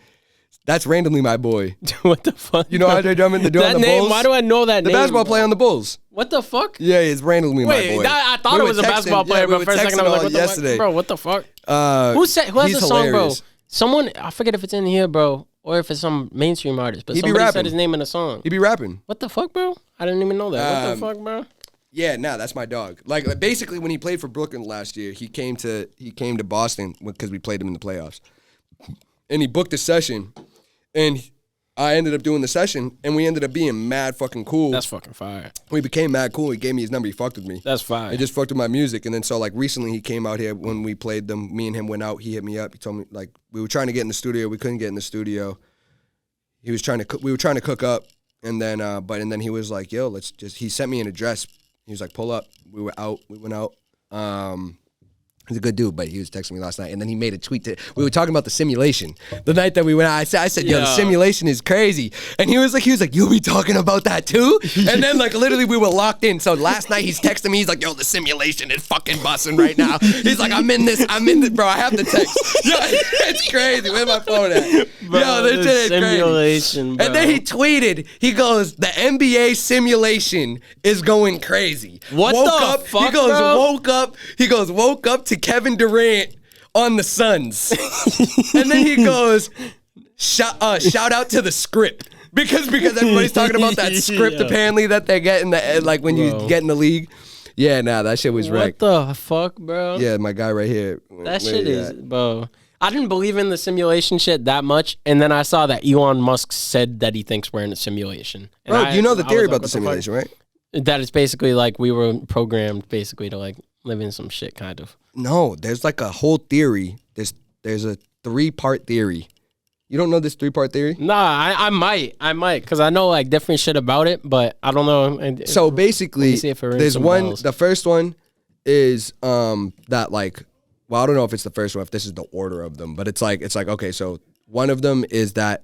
That's randomly my boy. What the fuck? You know Andre Drummond, the dude on that the name? Bulls? Why do I know that The name? basketball player on the Bulls. What the fuck? Yeah, it's randomly my boy. Wait, I thought it was a basketball player, but for a second I was like, what the fuck? Bro, what the fuck? Who has he's a song, hilarious. bro? Someone, I forget if it's in here, bro, or if it's some mainstream artist, but He be somebody rapping. said his name in a song. He be rapping. What the fuck, bro? I didn't even know that. What the fuck, bro? Yeah, that's my dog. Like basically, when he played for Brooklyn last year, he came to Boston because we played him in the playoffs, and he booked a session, and I ended up doing the session, and we ended up being mad fucking cool. That's fucking fire. We became mad cool. He gave me his number. He fucked with me. That's fire. He just fucked with my music, and then so like recently he came out here when we played them. Me and him went out. He hit me up. He told me like we were trying to get in the studio. We couldn't get in the studio. He was trying to. We were trying to cook up, and then and then he was like, "Yo, let's just." He sent me an address. He was like, "Pull up." We were out. We went out. He's a good dude, but he was texting me last night, and then he made a tweet. We were talking about the simulation the night that we went out. I said, "Yo, the simulation is crazy," and he was like, "You'll be talking about that too?" And then like literally we were locked in. So last night he's texting me. He's like, "Yo, the simulation is fucking busting right now." He's like, I'm in this, bro. I have the text. Yo, it's crazy. Where's my phone at? Bro, Yo, this shit is simulation, crazy. bro. And then he tweeted. He goes, "The NBA simulation is going crazy." What the fuck, He goes, bro? woke up to Kevin Durant on the Suns. And then he goes, shout out to the script. Because everybody's talking about that script apparently that they get in the like when you get in the league. Yeah, that shit was wrecked. What the fuck, bro? Yeah, my guy right here. That shit is, bro. I didn't believe in the simulation shit that much, and then I saw that Elon Musk said that he thinks we're in a simulation. And Bro, you know the I theory was about like, the what simulation, right? That it's basically like we were programmed basically to like live in some shit, kind of. No, there's like a whole theory. There's a 3-part theory. You don't know this 3-part theory? Nah, I might, because I know like different shit about it, but I don't know. So basically, see if it rings there's some one. bells. The first one is that like, well, I don't know if it's the first one, if this is the order of them, but it's like okay, so one of them is that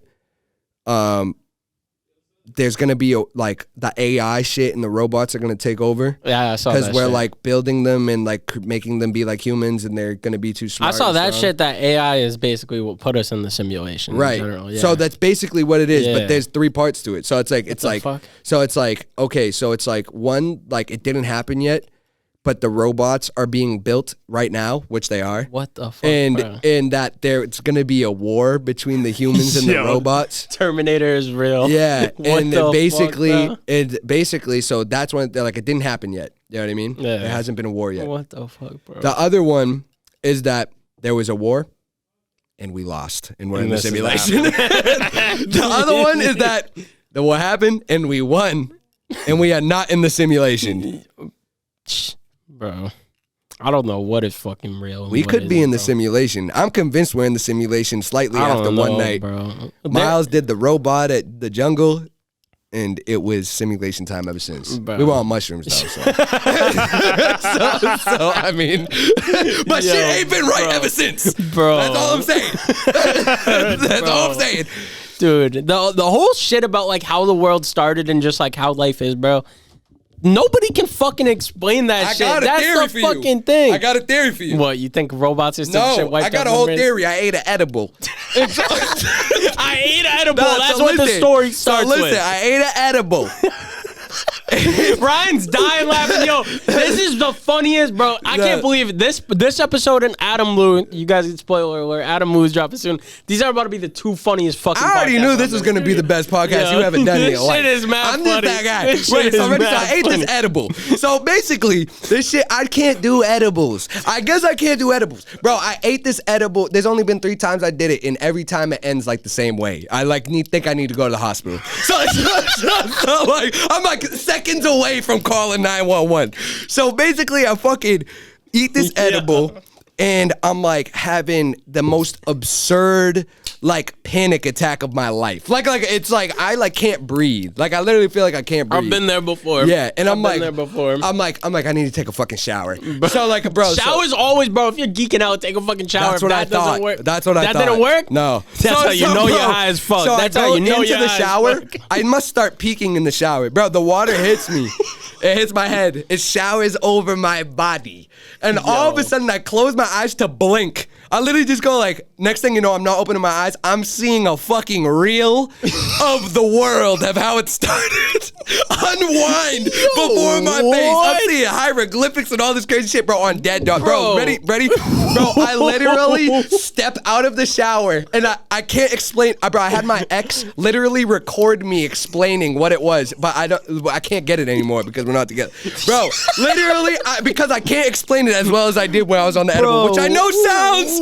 there's gonna be like the AI shit and the robots are gonna take over. Yeah, I saw that because we're shit. like building them and like making them be like humans, and they're gonna be too smart. I saw and that strong. shit. That AI is basically what put us in the simulation, Right. In general. Yeah. So that's basically what it is, Yeah. but there's 3 parts to it. So it's like fuck? so it's like okay, so it's like one, like it didn't happen yet, but the robots are being built right now, which they are. What the fuck, And bro? and that it's gonna be a war between the humans and the Yo. robots. Terminator is real. Yeah, What and the basically, fuck, so that's when they're like it didn't happen yet. You know what I mean? Yeah. There hasn't been a war yet. What the fuck, bro? The other one is that there was a war and we lost and we're in And the this is simulation. The other one is that the war happened and we won and we are not in the simulation. Bro, I don't know what is fucking real. and We what could be isn't, in the bro. simulation. I'm convinced we're in the simulation slightly I after don't one know, night. bro. Miles did the robot at the jungle, and it was simulation time ever since. Bro. We were on mushrooms though, so. so I mean, but Yo, shit ain't been right bro. ever since. Bro. That's all I'm saying. That's all I'm saying. Dude, the whole shit about like how the world started and just like how life is, bro. Nobody can fucking explain that shit. That's the fucking thing. I got a theory for you. What, you think robots are still shit wiped I got out a whole brains? theory. I ate an edible. I ate an edible. No, That's so what the listen. story starts So listen, with. I ate an edible. Ryan's dying laughing. Yo, this is the funniest, bro. I can't believe it. This episode and Adam Lou, you guys get spoiler alert, Adam Lou's dropping soon. These are about to be the two funniest fucking I already podcasts knew on this was going to be the best podcast you ever done in your life. This shit is mad I'm funny. just that guy. This Wait, shit so is ready? So mad I ate funny. this edible. So basically, this shit, I can't do edibles. I guess I can't do edibles. Bro, I ate this edible. There's only been 3 times I did it, and every time it ends like the same way. I like think I need to go to the hospital. So like, I'm like seconds away from calling 911. So basically, I fucking eat this edible, and I'm like having the most absurd like panic attack of my life. Like it's like I like can't breathe. Like I literally feel like I can't breathe. I've been there before. Yeah, and I'm been there before. I'm like I need to take a fucking shower. So like, bro, Showers always, bro. If you're geeking out, take a fucking shower. That's If what I that doesn't thought. work, That's what I thought. That didn't work? No. That's how you know you're high as fuck. So That's I how go you know into you're the high as shower. fuck. I must start peeking in the shower. Bro, the water hits me. It hits my head. It showers over my body. And all of a sudden, I close my eyes to blink. I literally just go like, next thing you know, I'm not opening my eyes. I'm seeing a fucking reel of the world of how it started. Unwind before my face. I'm seeing hieroglyphics and all this crazy shit, bro, on dead dog. Bro, ready? Bro, I literally step out of the shower and I can't explain. Bro, I had my ex literally record me explaining what it was, but I can't get it anymore because we're not together. Bro, literally, because I can't explain it as well as I did when I was on the edible, which I know sounds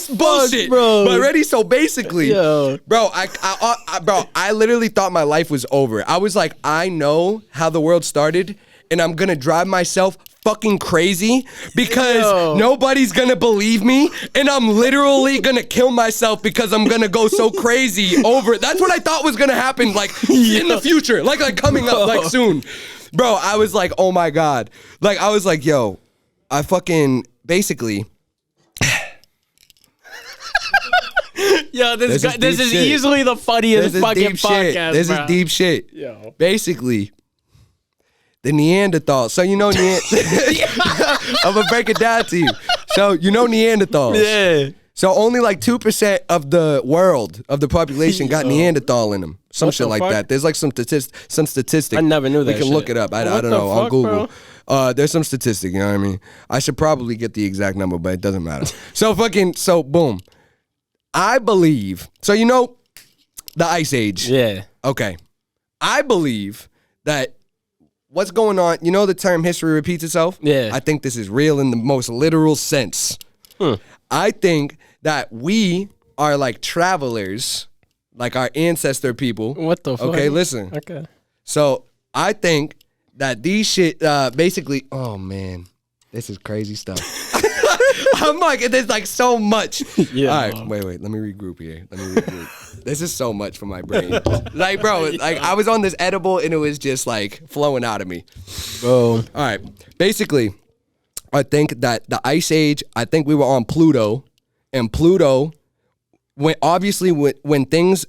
bullshit, bro? But ready? So basically, bro, I literally thought my life was over. I was like, I know how the world started, and I'm gonna drive myself fucking crazy because nobody's gonna believe me, and I'm literally gonna kill myself because I'm gonna go so crazy over it. That's what I thought was gonna happen, like in the future, like coming up, like soon. Bro, I was like, oh my God. Like, I was like, yo, I fucking basically. Yo, this is easily the funniest fucking podcast, This bro. is deep shit. Yo. Basically, the Neanderthals. So you know, I'm gonna break it down to you. So you know Neanderthals. Yeah. So only like 2% of the world, of the population, got Neanderthal in them. Some What shit the like fuck? that. There's like some statistic. I never knew that We can shit. look it up. I What don't the know on fuck, Google. There's some statistic. You know what I mean? I should probably get the exact number, but it doesn't matter. So boom. I believe. So you know, the Ice Age. Yeah. Okay. I believe that what's going on, you know the term history repeats itself? Yeah. I think this is real in the most literal sense. I think that we are like travelers, like our ancestor people. What the fuck? Okay, listen. Okay. So I think that these shit basically, oh man, this is crazy stuff. I'm like, there's like so much. Yeah. All right, wait. Let me regroup here. This is so much for my brain. Like, bro, like I was on this edible and it was just like flowing out of me. Bro. All right. Basically, I think that the Ice Age, I think we were on Pluto, and Pluto, when things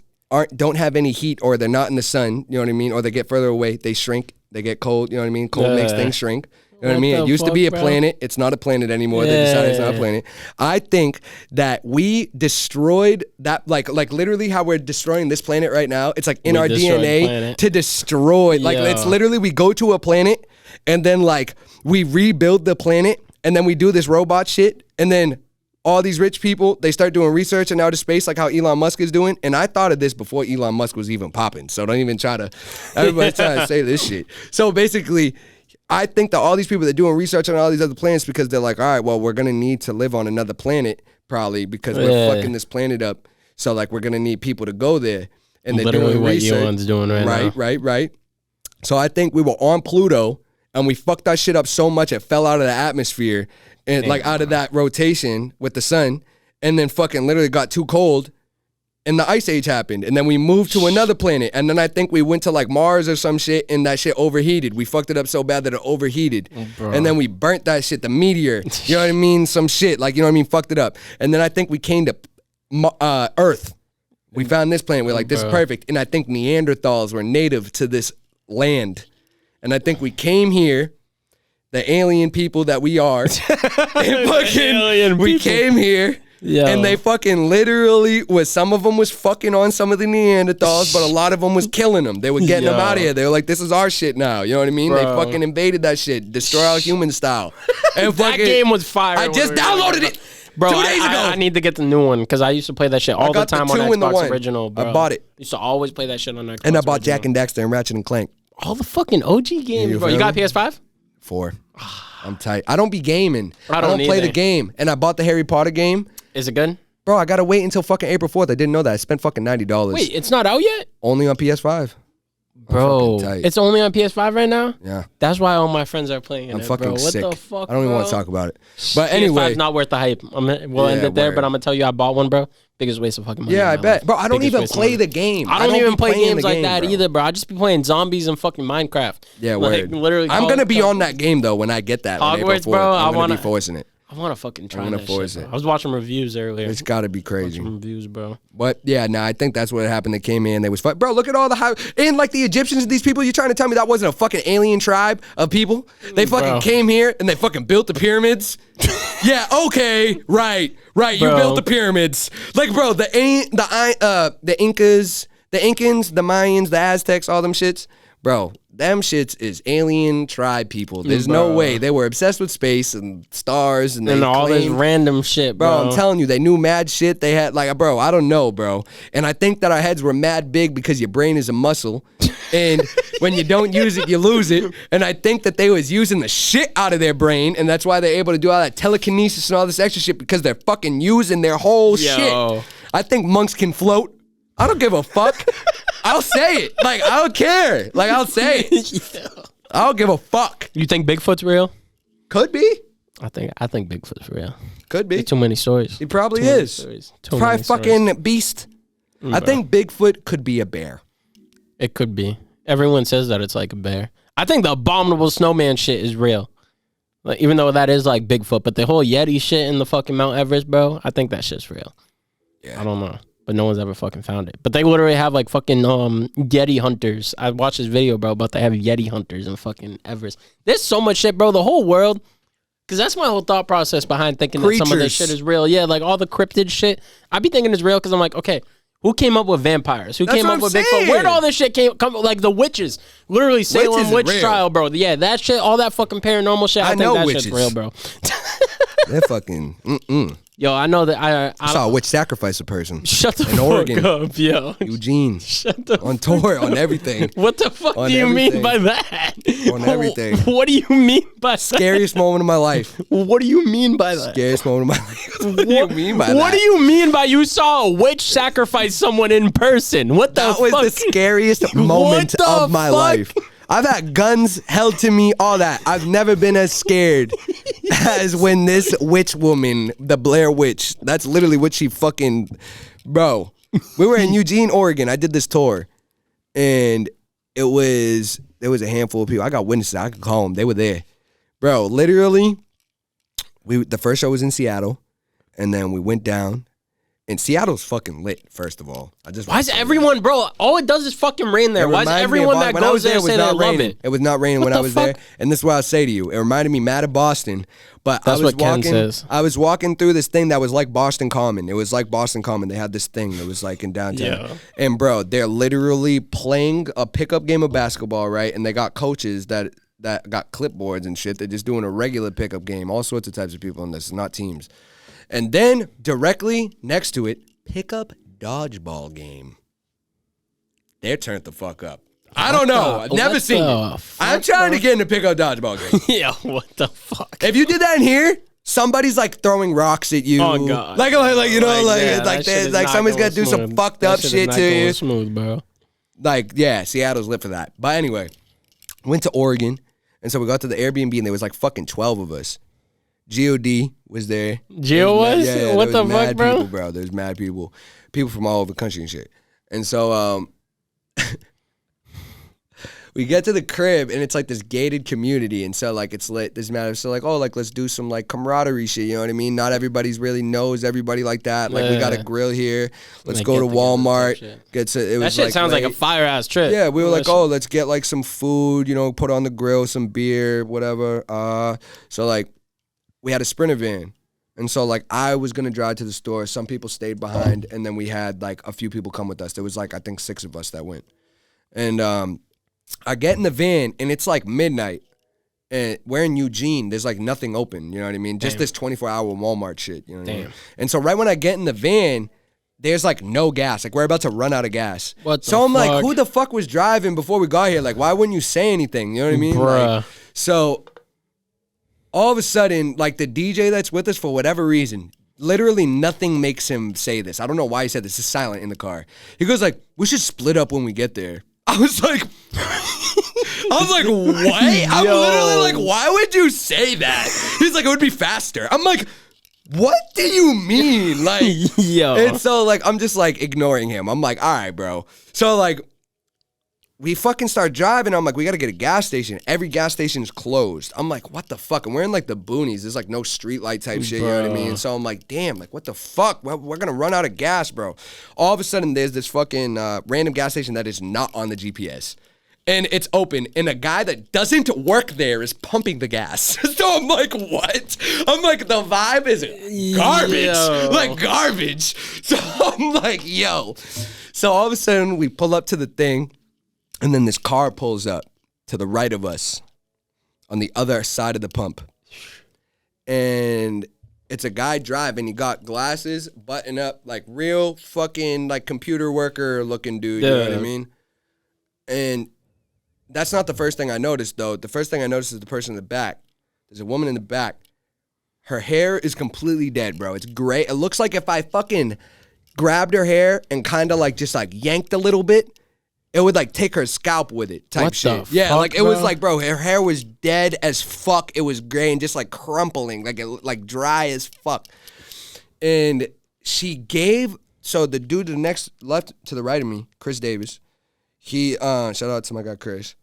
don't have any heat or they're not in the sun, you know what I mean, or they get further away, they shrink, they get cold, you know what I mean? Cold makes things shrink. You know what I mean? It used to be a planet. It's not a planet anymore. They decided it's not a planet. I think that we destroyed that, like literally how we're destroying this planet right now. It's like in our DNA to destroy. Like it's literally we go to a planet and then like we rebuild the planet and then we do this robot shit and then all these rich people, they start doing research in outer space like how Elon Musk is doing. And I thought of this before Elon Musk was even popping. So don't even try to, everybody's trying to say this shit. So basically, I think that all these people that are doing research on all these other planets because they're like, all right, well, we're going to need to live on another planet probably because we're fucking this planet up. So like we're going to need people to go there. And they're literally doing what research. Elon's doing right now. Right. So I think we were on Pluto and we fucked that shit up so much it fell out of the atmosphere and like out of that rotation with the sun and then fucking literally got too cold and the Ice Age happened and then we moved to another planet and then I think we went to like Mars or some shit and that shit overheated. We fucked it up so bad that it overheated and then we burnt that shit, the meteor, you know what I mean? Some shit, like, you know what I mean? Fucked it up. And then I think we came to Earth. We found this planet. We're like, this is perfect. And I think Neanderthals were native to this land. And I think we came here, the alien people that we are, and fucking, we came here. Yo. And they fucking literally some of them was fucking on some of the Neanderthals, but a lot of them was killing them. They were getting them out of here. They were like, this is our shit now. You know what I mean? Bro. They fucking invaded that shit, destroy our human style. And that game was fire. I just downloaded it 2 days ago. I need to get the new one because I used to play that shit all the time on Xbox original, bro. I bought it. Used to always play that shit on Xbox And I bought original. Jak and Daxter and Ratchet and Clank. All the fucking OG games, bro. You got a PS5? 4. I'm tight. I don't be gaming. I don't play either. the game. And I bought the Harry Potter game. Is it good? Bro, I gotta wait until fucking April 4th. I didn't know that. I spent fucking $90. Wait, it's not out yet? Only on PS5. Bro, it's only on PS5 right now? Yeah. That's why all my friends are playing it. I'm fucking sick. What the fuck, I don't even want to talk about it. But anyway. PS5's not worth the hype. We'll end it there, but I'm gonna tell you I bought one, bro. Biggest waste of fucking money. Yeah, I bet. Bro, I don't even play the game. I don't even play games like that either, bro. I just be playing zombies and fucking Minecraft. Yeah, word. Literally. I'm gonna be on that game though when I get that. Hogwarts, bro. I'm gonna be forcing it. I want to fucking try that force shit, it. I was watching reviews earlier. It's got to be crazy. Watching reviews, bro. But yeah, I think that's what happened. They came in, they was fun. Bro, look at all the hype. And like the Egyptians, these people, you're trying to tell me that wasn't a fucking alien tribe of people? They fucking came here and they fucking built the pyramids. Yeah, okay, right. You built the pyramids. Like, bro, the Incas, the Incans, the Mayans, the Aztecs, all them shits, bro. Them shits is alien tribe people. There's no way. They were obsessed with space and stars and all this random shit, bro. I'm telling you, they knew mad shit. They had bro, I don't know, bro. And I think that our heads were mad big because your brain is a muscle. And when you don't use it, you lose it. And I think that they was using the shit out of their brain. And that's why they're able to do all that telekinesis and all this extra shit because they're fucking using their whole shit. I think monks can float. I don't give a fuck. I'll say it. I don't care. I'll say it. Yeah. I don't give a fuck. You think Bigfoot's real? Could be. I think Bigfoot's real. Could be. There's too many stories. He probably is. Probably fucking beast. I think Bigfoot could be a bear. It could be. Everyone says that it's like a bear. I think the abominable snowman shit is real. Even though that is like Bigfoot, but the whole Yeti shit in the fucking Mount Everest, bro, I think that shit's real. Yeah. I don't know. But no one's ever fucking found it. But they literally have like fucking Yeti hunters. I watched this video, bro, but they have Yeti hunters in fucking Everest. There's so much shit, bro. The whole world. Because that's my whole thought process behind thinking that some of this shit is real. Yeah, like all the cryptid shit. I be thinking it's real because I'm like, okay, who came up with vampires? Who came up with Bigfoot? Where'd all this shit come? Like the witches. Literally Salem witch trial, bro. Yeah, that shit, all that fucking paranormal shit. I think that shit's real, bro. They're fucking, Yo, I know that I saw a witch sacrifice a person. Shut the in fuck Oregon. up, yo. Eugene. Shut the on tour, on everything. What the fuck do you mean by that? On everything. What do you mean by that? Scariest moment of my life. What do you mean by that? Scariest moment of my life. What do you mean by that? What do you mean by you saw a witch sacrifice someone in person? What the fuck? That was the scariest moment of my life. I've had guns held to me, all that. I've never been as scared as when this witch woman, the Blair Witch, that's literally what she fucking, bro. We were in Eugene, Oregon. I did this tour, and there was a handful of people. I got witnesses. I could call them. They were there, bro. Literally, the first show was in Seattle, and then we went down. And Seattle's fucking lit, first of all. Why is everyone, bro, all it does is fucking rain there. Why is everyone that goes there say they love it? It was not raining when I was there. And this is what I'll say to you. It reminded me mad of Boston. But I was walking through this thing that was like Boston Common. It was like Boston Common. They had this thing that was like in downtown. Yeah. And bro, they're literally playing a pickup game of basketball, right? And they got coaches that got clipboards and shit. They're just doing a regular pickup game. All sorts of types of people in this, not teams. And then directly next to it, pickup dodgeball game. They're turned the fuck up. I don't know. I've never seen it. I'm trying to get into pickup dodgeball game. Yeah, what the fuck? If you did that in here, somebody's like throwing rocks at you. Oh god. Like you know, like somebody's gonna do some fucked up shit to you. Smooth, bro. Like, yeah, Seattle's lit for that. But anyway, went to Oregon, and so we got to the Airbnb, and there was like fucking 12 of us. God was there. Geo was? Yeah, what the fuck, bro? People, bro? There's mad people from all over the country and shit. And so we get to the crib and it's like this gated community, and so like it's lit. This matter. So like, oh, like let's do some like camaraderie shit. You know what I mean? Not everybody's really knows everybody like that. Like we got a grill here. Let's go to Walmart. Get to it. That Was shit like sounds late. like a fire ass trip. Yeah, we were like, oh, let's get like some food. You know, put on the grill, some beer, whatever. So like, we had a Sprinter van. And so, like, I was going to drive to the store. Some people stayed behind, and then we had, like, a few people come with us. There was, like, I think 6 of us that went. And I get in the van, and it's, like, midnight. And we're in Eugene. There's, like, nothing open. You know what I mean? Just this 24-hour Walmart shit. You know what I mean? And so right when I get in the van, there's, like, no gas. Like, we're about to run out of gas. So I'm like, who the fuck was driving before we got here? Like, why wouldn't you say anything? You know what I mean? Bruh. Like, so all of a sudden, like the DJ that's with us, for whatever reason, literally nothing makes him say this. I don't know why he said this. It's silent in the car. He goes like, we should split up when we get there. I was like, what? I'm literally like, why would you say that? He's like, it would be faster. I'm like, what do you mean? Like, yo. And so like, I'm just like ignoring him. I'm like, all right, bro. So like, we fucking start driving. I'm like, we got to get a gas station. Every gas station is closed. I'm like, what the fuck? And we're in like the boonies. There's like no street light type shit, you know what I mean? And so I'm like, damn, like what the fuck? We're going to run out of gas, bro. All of a sudden, there's this fucking random gas station that is not on the GPS. And it's open, and a guy that doesn't work there is pumping the gas. So I'm like, what? I'm like, the vibe is garbage. Yo. Like garbage. So I'm like, yo. So all of a sudden, we pull up to the thing. And then this car pulls up to the right of us on the other side of the pump. And it's a guy driving. He got glasses, button up, like real fucking like computer worker looking dude. You know what I mean? And that's not the first thing I noticed, though. The first thing I noticed is the person in the back. There's a woman in the back. Her hair is completely dead, bro. It's gray. It looks like if I fucking grabbed her hair and kind of like just like yanked a little bit, it would like take her scalp with it type What shit. the Yeah, fuck, like it was bro? like, bro, her hair was dead as fuck. It was gray and just like crumpling, like dry as fuck. And she gave, so the dude to the next left to the right of me, Chris Davis, he shout out to my guy Chris.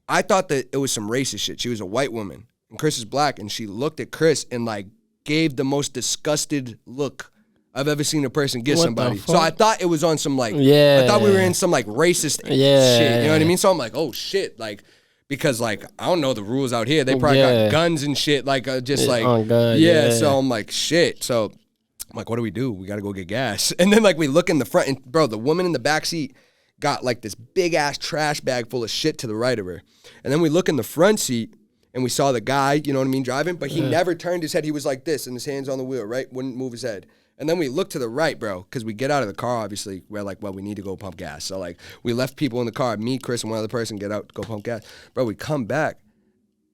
I thought that it was some racist shit. She was a white woman and Chris is black, and she looked at Chris and like gave the most disgusted look I've ever seen a person give What somebody. the So I thought it was on some like, Yeah. I thought we were in some like racist shit. You know what I mean? So I'm like, oh shit, like, because like I don't know the rules out here. They probably got guns and shit, like just like on God, yeah. yeah. So I'm like, shit. So I'm like, what do? We got to go get gas. And then like we look in the front, and bro, the woman in the back seat got like this big ass trash bag full of shit to the right of her. And then we look in the front seat, and we saw the guy, you know what I mean, driving, but he never turned his head. He was like this, and his hands on the wheel, right? Wouldn't move his head. And then we look to the right, bro, because we get out of the car, obviously. We're like, well, we need to go pump gas. So, like, we left people in the car. Me, Chris, and one other person get out to go pump gas. Bro, we come back,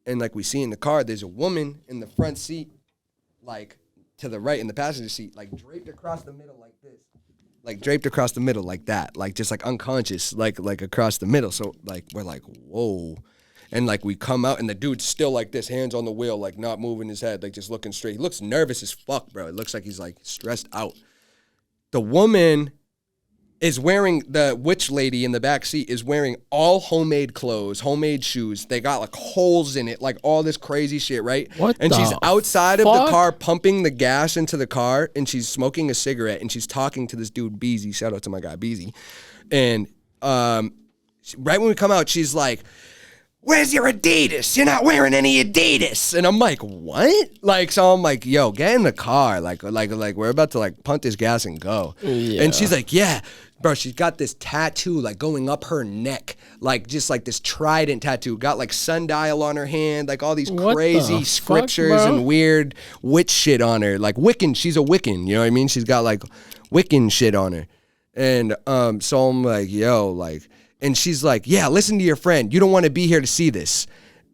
and, like, we see in the car, there's a woman in the front seat, like, to the right in the passenger seat, like, draped across the middle like this. Like, draped across the middle like that. Like, just, like, unconscious, like across the middle. So, like, we're like, whoa. And, like, we come out, and the dude's still like this, hands on the wheel, like, not moving his head, like, just looking straight. He looks nervous as fuck, bro. It looks like he's, like, stressed out. The woman is wearing, the witch lady in the back seat is wearing all homemade clothes, homemade shoes. They got, like, holes in it, like, all this crazy shit, right? And she's outside of the car pumping the gas into the car, and she's smoking a cigarette, and she's talking to this dude, Beezy. Shout out to my guy, Beezy. And right when we come out, she's like, where's your Adidas? You're not wearing any Adidas. And I'm like, what? Like, so I'm like, yo, get in the car. Like we're about to like punt this gas and go. Yeah. And she's like, yeah. Bro, she's got this tattoo like going up her neck. Like just like this trident tattoo. Got like sundial on her hand. Like all these crazy scriptures and weird witch shit on her. Like Wiccan. She's a Wiccan. You know what I mean? She's got like Wiccan shit on her. And so I'm like, yo, like, and she's like, yeah, listen to your friend. You don't want to be here to see this.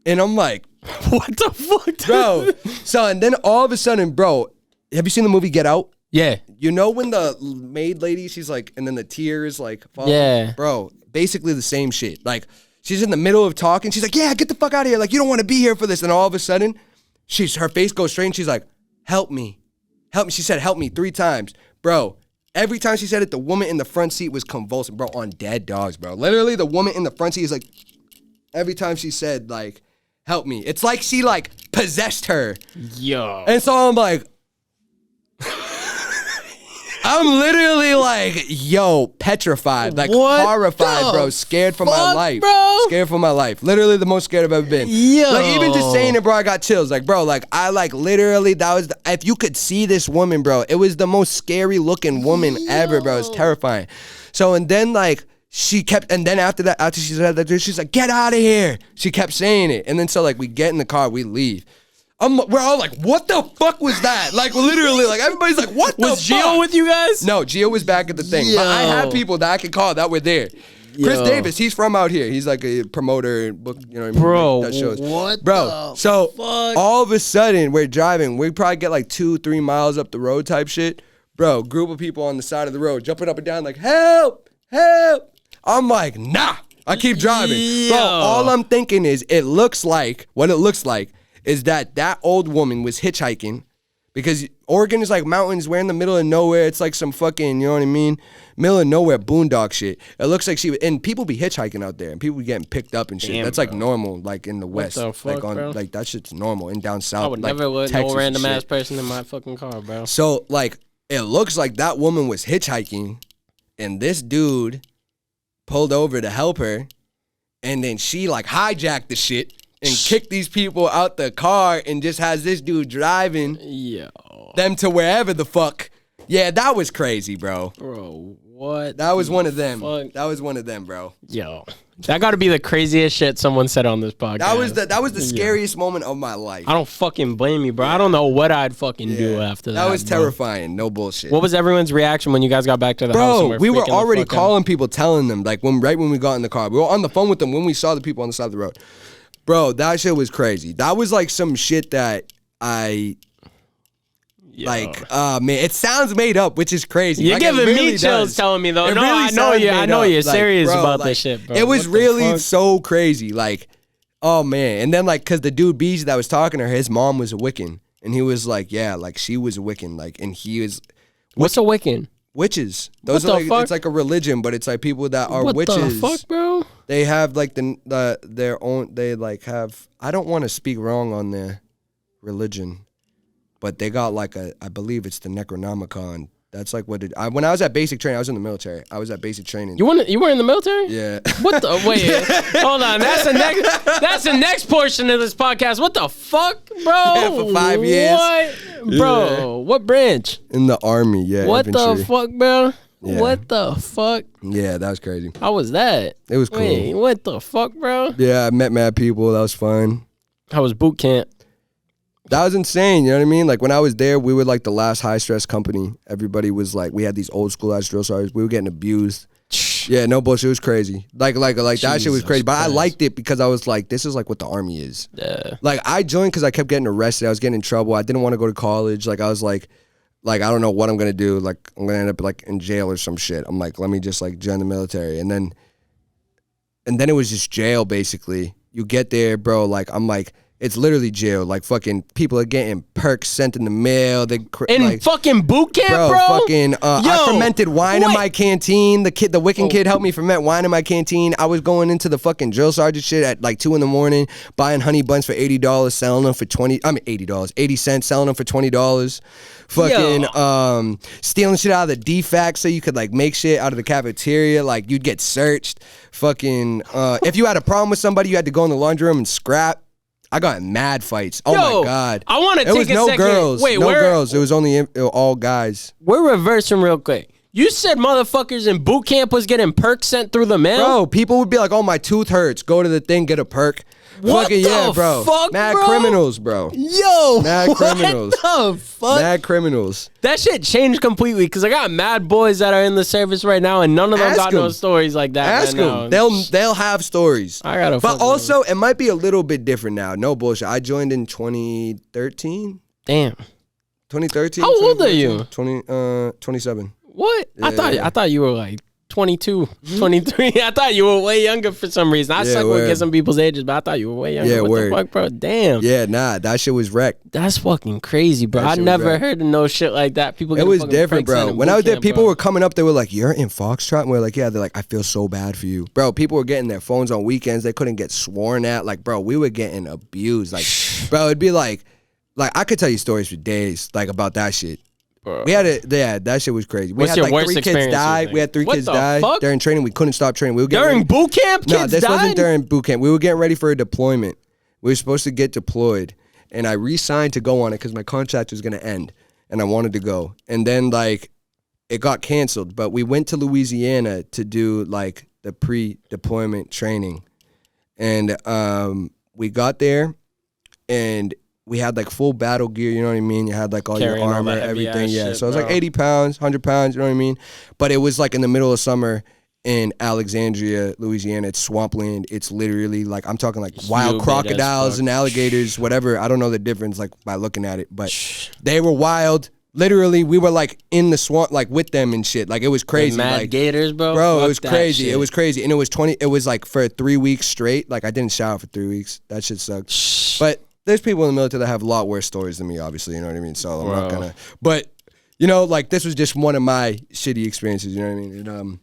And I'm like, what the fuck, bro? So, and then all of a sudden, bro, have you seen the movie Get Out? Yeah. You know when the maid lady, she's like, and then the tears like fall? Yeah. Bro, basically the same shit. Like, she's in the middle of talking. She's like, yeah, get the fuck out of here. Like, you don't want to be here for this. And all of a sudden, her face goes straight and she's like, help me. Help me. She said, help me 3 times. Bro, every time she said it, the woman in the front seat was convulsing, bro, on dead dogs, bro. Literally, the woman in the front seat is like, every time she said, like, help me, it's like she, like, possessed her. Yo. And so I'm like, I'm literally like, yo, petrified, like horrified, bro, scared for my life, bro? Scared for my life. Literally the most scared I've ever been. Yo. Like even just saying it, bro, I got chills. Like, bro, like I like literally that was if you could see this woman, bro, it was the most scary looking woman ever, bro. It's terrifying. So and then like she kept, and then after that, after she said that, she's like, get out of here. She kept saying it, and then so like we get in the car, we leave. We're all like, what the fuck was that? Like, literally, like, everybody's like, what the fuck? Was Gio with you guys? No, Gio was back at the thing. Yo. But I had people that I could call that were there. Chris Davis, he's from out here. He's like a promoter, book, you know what I mean? Bro, that shows. what Bro, the so fuck? all of a sudden, we're driving. We probably get like 2-3 miles up the road type shit. Bro, group of people on the side of the road jumping up and down like, help, help. I'm like, nah. I keep driving. Yo. Bro, all I'm thinking is what it looks like is that old woman was hitchhiking because Oregon is like mountains. We're in the middle of nowhere. It's like some fucking, you know what I mean? Middle of nowhere boondock shit. It looks like and people be hitchhiking out there and people be getting picked up and shit. Damn, That's like normal, like in the West. the fuck, like bro? like that shit's normal. And down south, I would like never let Texas no and random ass shit. person in my fucking car, bro. So like it looks like that woman was hitchhiking and this dude pulled over to help her and then she like hijacked the shit and kicked these people out the car and just has this dude driving them to wherever the fuck. Yeah, that was crazy, bro. Bro, what? That was one of them. Fuck? That was one of them, bro. Yo, that got to be the craziest shit someone said on this podcast. That was the scariest moment of my life. I don't fucking blame you, bro. I don't know what I'd fucking do after that. That was bro. terrifying. No bullshit. What was everyone's reaction when you guys got back to the house? Bro, And we were freaking the already fuck out? calling people, telling them, like right when we got in the car. We were on the phone with them when we saw the people on the side of the road. Bro, that shit was crazy. That was like some shit that like, man, it sounds made up, which is crazy. You're like, giving really me chills does. telling me though. It No, really I know sounds you. I made know up. you're Like, serious bro, about like, this shit, bro. It was What the really fuck? so crazy. Like, oh man. And then like, cause the dude Beach that was talking to her, his mom was a Wiccan. And he was like, yeah, like she was a Wiccan. Like, and he was What's a Wiccan? witches. Those What are the like, fuck? it's like a religion, but it's like people that are What witches. the fuck, bro? They have like their own. They like have. I don't want to speak wrong on their religion, but they got like I believe it's the Necronomicon. That's like what when I was at basic training, I was in the military. I was at basic training. You were in the military? Yeah. What the wait? Hold on. That's the next portion of this podcast. What the fuck, bro? Yeah, for 5 years. What, bro? Yeah. What branch? In the army, yeah. What infantry. the fuck, bro? Yeah. What the fuck? Yeah, that was crazy. How was that? It was cool. Wait, what the fuck, bro? Yeah, I met mad people. That was fun. How was boot camp? That was insane, you know what I mean? Like when I was there, we were like the last high stress company. Everybody was like, we had these old school ass drill sergeants. We were getting abused. Yeah, no bullshit. It was crazy. Like that shit was crazy. But I liked it because I was like, this is like what the army is. Yeah. Like I joined because I kept getting arrested. I was getting in trouble. I didn't want to go to college. Like I was like I don't know what I'm gonna do. Like I'm gonna end up like in jail or some shit. I'm like, let me just like join the military. And then it was just jail basically. You get there, bro. Like I'm like, it's literally jail. Like fucking people are getting perks sent in the mail. They In fucking boot camp, bro. Fucking I fermented wine in my canteen. The Wiccan kid helped me ferment wine in my canteen. I was going into the fucking drill sergeant shit at like 2 a.m, buying honey buns for $80, selling them for $80, 80 cents, selling them for $20. Fucking stealing shit out of the DFAC so you could like make shit out of the cafeteria. Like you'd get searched. Fucking if you had a problem with somebody, you had to go in the laundry room and scrap. I got in mad fights. Oh my god! I want to take was a no second. girls. Wait, no girls. It was only all guys. We're reversing real quick. You said motherfuckers in boot camp was getting perks sent through the mail? Bro, people would be like, "Oh, my tooth hurts. Go to the thing, get a perk." What fucking the yeah, bro. fuck, Mad bro? criminals, bro. Yo, Mad criminals. What the fuck? Mad criminals. That shit changed completely because I got mad boys that are in the service right now, and none of them got no stories like that. Ask them. They'll have stories. I gotta. But also, it might be a little bit different now. No bullshit. I joined in 2013. Damn. 2013. How old are you? 27. What? Yeah. I thought you were like 22, 23. I thought you were way younger for some reason. I suck with guessing people's ages, but I thought you were way younger. Yeah, what word. the fuck, bro? Damn. Yeah, nah, that shit was wrecked. That's fucking crazy, bro. I never heard of no shit like that. People. It was different, bro. When I was there, people were coming up. They were like, "You're in Foxtrot," and we're like, "Yeah." They're like, "I feel so bad for you, bro." People were getting their phones on weekends. They couldn't get sworn at. Like, bro, we were getting abused. Like, bro, it'd be like I could tell you stories for days, like about that shit. We had that shit was crazy. We had like 3 kids die. We had 3 kids die during training. We couldn't stop training. We were during boot camp. No, this wasn't during boot camp. We were getting ready for a deployment. We were supposed to get deployed, and I re-signed to go on it because my contract was gonna end, and I wanted to go. And then like it got canceled, but we went to Louisiana to do like the pre-deployment training, and we got there, and we had like full battle gear, you know what I mean? You had like all your armor, everything. Yeah. Shit, so it was like 80 pounds, 100 pounds, you know what I mean? But it was like in the middle of summer in Alexandria, Louisiana. It's swampland. It's literally like, I'm talking like wild crocodiles and alligators, whatever. I don't know the difference like by looking at it, but they were wild. Literally, we were like in the swamp, like with them and shit. Like it was crazy. Mad like gators, bro. Bro, Fuck it was crazy. shit. It was crazy. And it was it was like for 3 weeks straight. Like I didn't shower for 3 weeks. That shit sucked. But there's people in the military that have a lot worse stories than me, obviously, you know what I mean? So I'm not gonna, but you know, like this was just one of my shitty experiences, you know what I mean? And,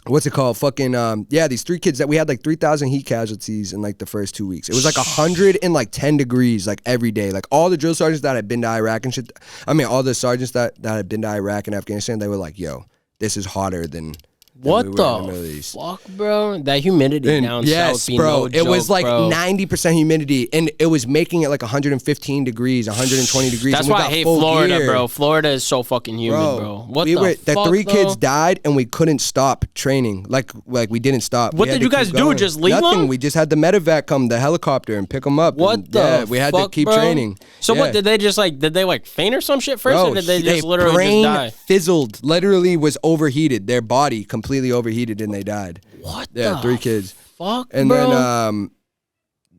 what's it called? Fucking, these 3 kids that we had like 3,000 heat casualties in like the first 2 weeks. It was like 110 degrees like every day. Like all the drill sergeants that had been to Iraq and shit, I mean, all the sergeants that had been to Iraq and Afghanistan, they were like, yo, this is hotter than what the fuck, bro? That humidity down south be bro. No joke, it was like bro. 90% humidity, and it was making it like 115 degrees, 120 degrees. That's why I hate Florida, bro. Florida is so fucking humid, bro. What the fuck, the 3 kids died, and we couldn't stop training. Like we didn't stop. What did you guys do? Just leave Nothing. them? We just had the medevac come, the helicopter, and pick them up. What the we had fuck, to keep bro? training. So what, did they just like, did they like faint or some shit first, or did they just literally brain just die? Fizzled, literally was overheated. Their body completely overheated, and they died. What the 3 kids. Fuck, and bro? Then,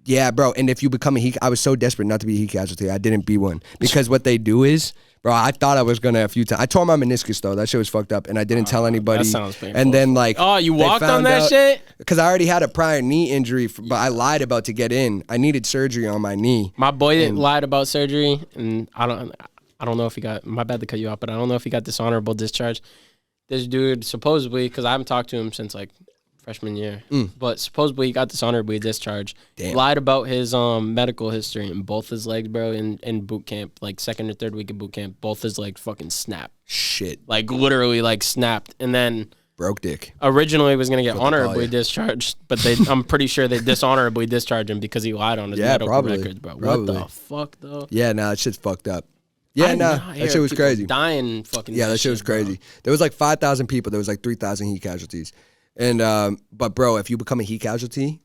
yeah, bro. And if you become a heat, I was so desperate not to be a heat casualty. I didn't be one because what they do is, bro, I thought I was gonna a few times. I tore my meniscus though. That shit was fucked up, and I didn't tell anybody. That sounds painful. And then like, oh, you walked on that shit? Because I already had a prior knee injury, but I lied about to get in. I needed surgery on my knee. My boy lied about surgery, and I don't know if he got. My bad to cut you off, but I don't know if he got dishonorable discharge. This dude supposedly, because I haven't talked to him since like freshman year, but supposedly he got dishonorably discharged. Damn. Lied about his medical history in both his legs, bro. In boot camp, like 2nd or 3rd week of boot camp, both his legs fucking snapped. Shit. Like literally, like snapped, and then broke dick. Originally, he was gonna get honorably discharged, but I'm pretty sure they dishonorably discharged him because he lied on his medical records, bro. Probably. What the fuck, though? Yeah, nah, that shit's fucked up. Yeah, nah, that shit was crazy. Dying fucking. Yeah, that shit was crazy. Bro. There was like 5,000 people. There was like 3,000 heat casualties. And but bro, if you become a heat casualty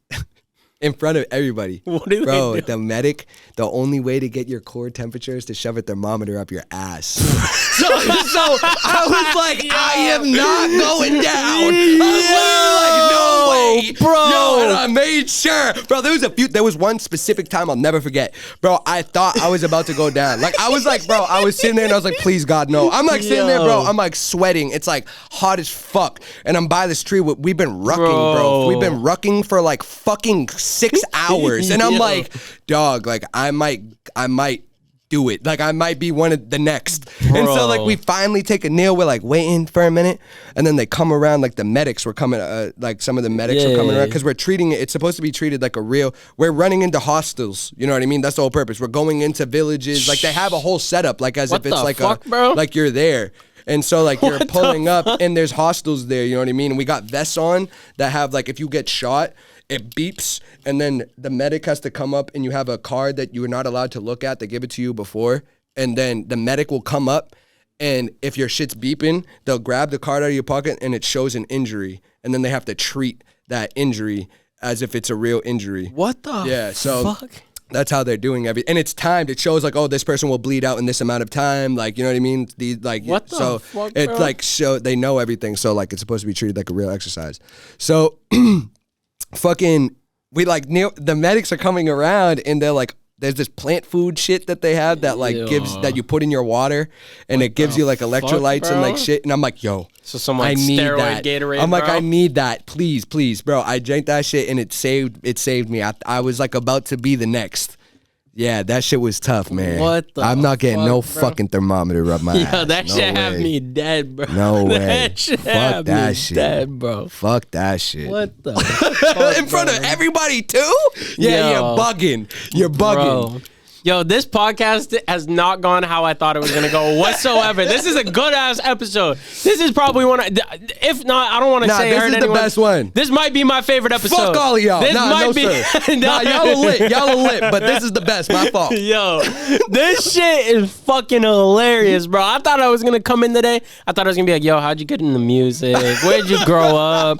in front of everybody, what do bro, they do? The medic, the only way to get your core temperature is to shove a thermometer up your ass. so I was like, I am not going down. I was literally like, no way, bro. Yo, and I made sure, bro. There was one specific time I'll never forget, bro. I thought I was about to go down. Like I was like, bro, I was sitting there and I was like, please God, no. I'm like sitting there, bro. I'm like sweating. It's like hot as fuck, and I'm by this tree. We've been rucking, bro. We've been rucking for like fucking 6 hours, and I'm like, dog, like I might do it. Like I might be one of the next. Bro. And so like we finally take a kneel. We're like waiting for a minute, and then they come around. Like the medics were coming. Like some of the medics were coming around because we're treating it. It's supposed to be treated like a real. We're running into hostels. You know what I mean? That's the whole purpose. We're going into villages. Like they have a whole setup. Like as if it's like bro? Like you're there. And so like you're pulling up and there's hostels there, you know what I mean? And we got vests on that have like, if you get shot, it beeps, and then the medic has to come up, and you have a card that you are not allowed to look at. They give it to you before, and then the medic will come up, and if your shit's beeping, they'll grab the card out of your pocket, and it shows an injury, and then they have to treat that injury as if it's a real injury. What the fuck? That's how they're doing everything, and it's timed. It shows like, oh, this person will bleed out in this amount of time, like, you know what I mean? What the fuck, it's bro? like they know everything, so like it's supposed to be treated like a real exercise. So fucking we like the medics are coming around, and they're like there's this plant food shit that they have that like gives that you put in your water and it gives you like electrolytes and like shit. And I'm like, yo, so some like I need steroid that. Gatorade. I'm like, bro? I need that, please, bro. I drank that shit and it saved me. I was like about to be the next. Yeah, that shit was tough, man. What the I'm not getting fuck, no bro? fucking thermometer up my ass. Yo, that No shit have way. me dead, bro. No way. That shit Fuck have that me shit. dead, bro. Fuck that shit. What the fuck, In front of everybody too? Yeah, Yo. you're bugging. You're bugging. Bro. Yo, this podcast has not gone how I thought it was gonna go whatsoever. This is a good ass episode. This is probably one. If not, I don't want to say. This is the best one. This might be my favorite episode. Fuck all of y'all. This Nah, might no be. sir. Nah, y'all are lit. Y'all are lit. But this is the best. My fault. Yo, this shit is fucking hilarious, bro. I thought I was gonna come in today. I thought I was gonna be like, yo, how'd you get into music? Where'd you grow up?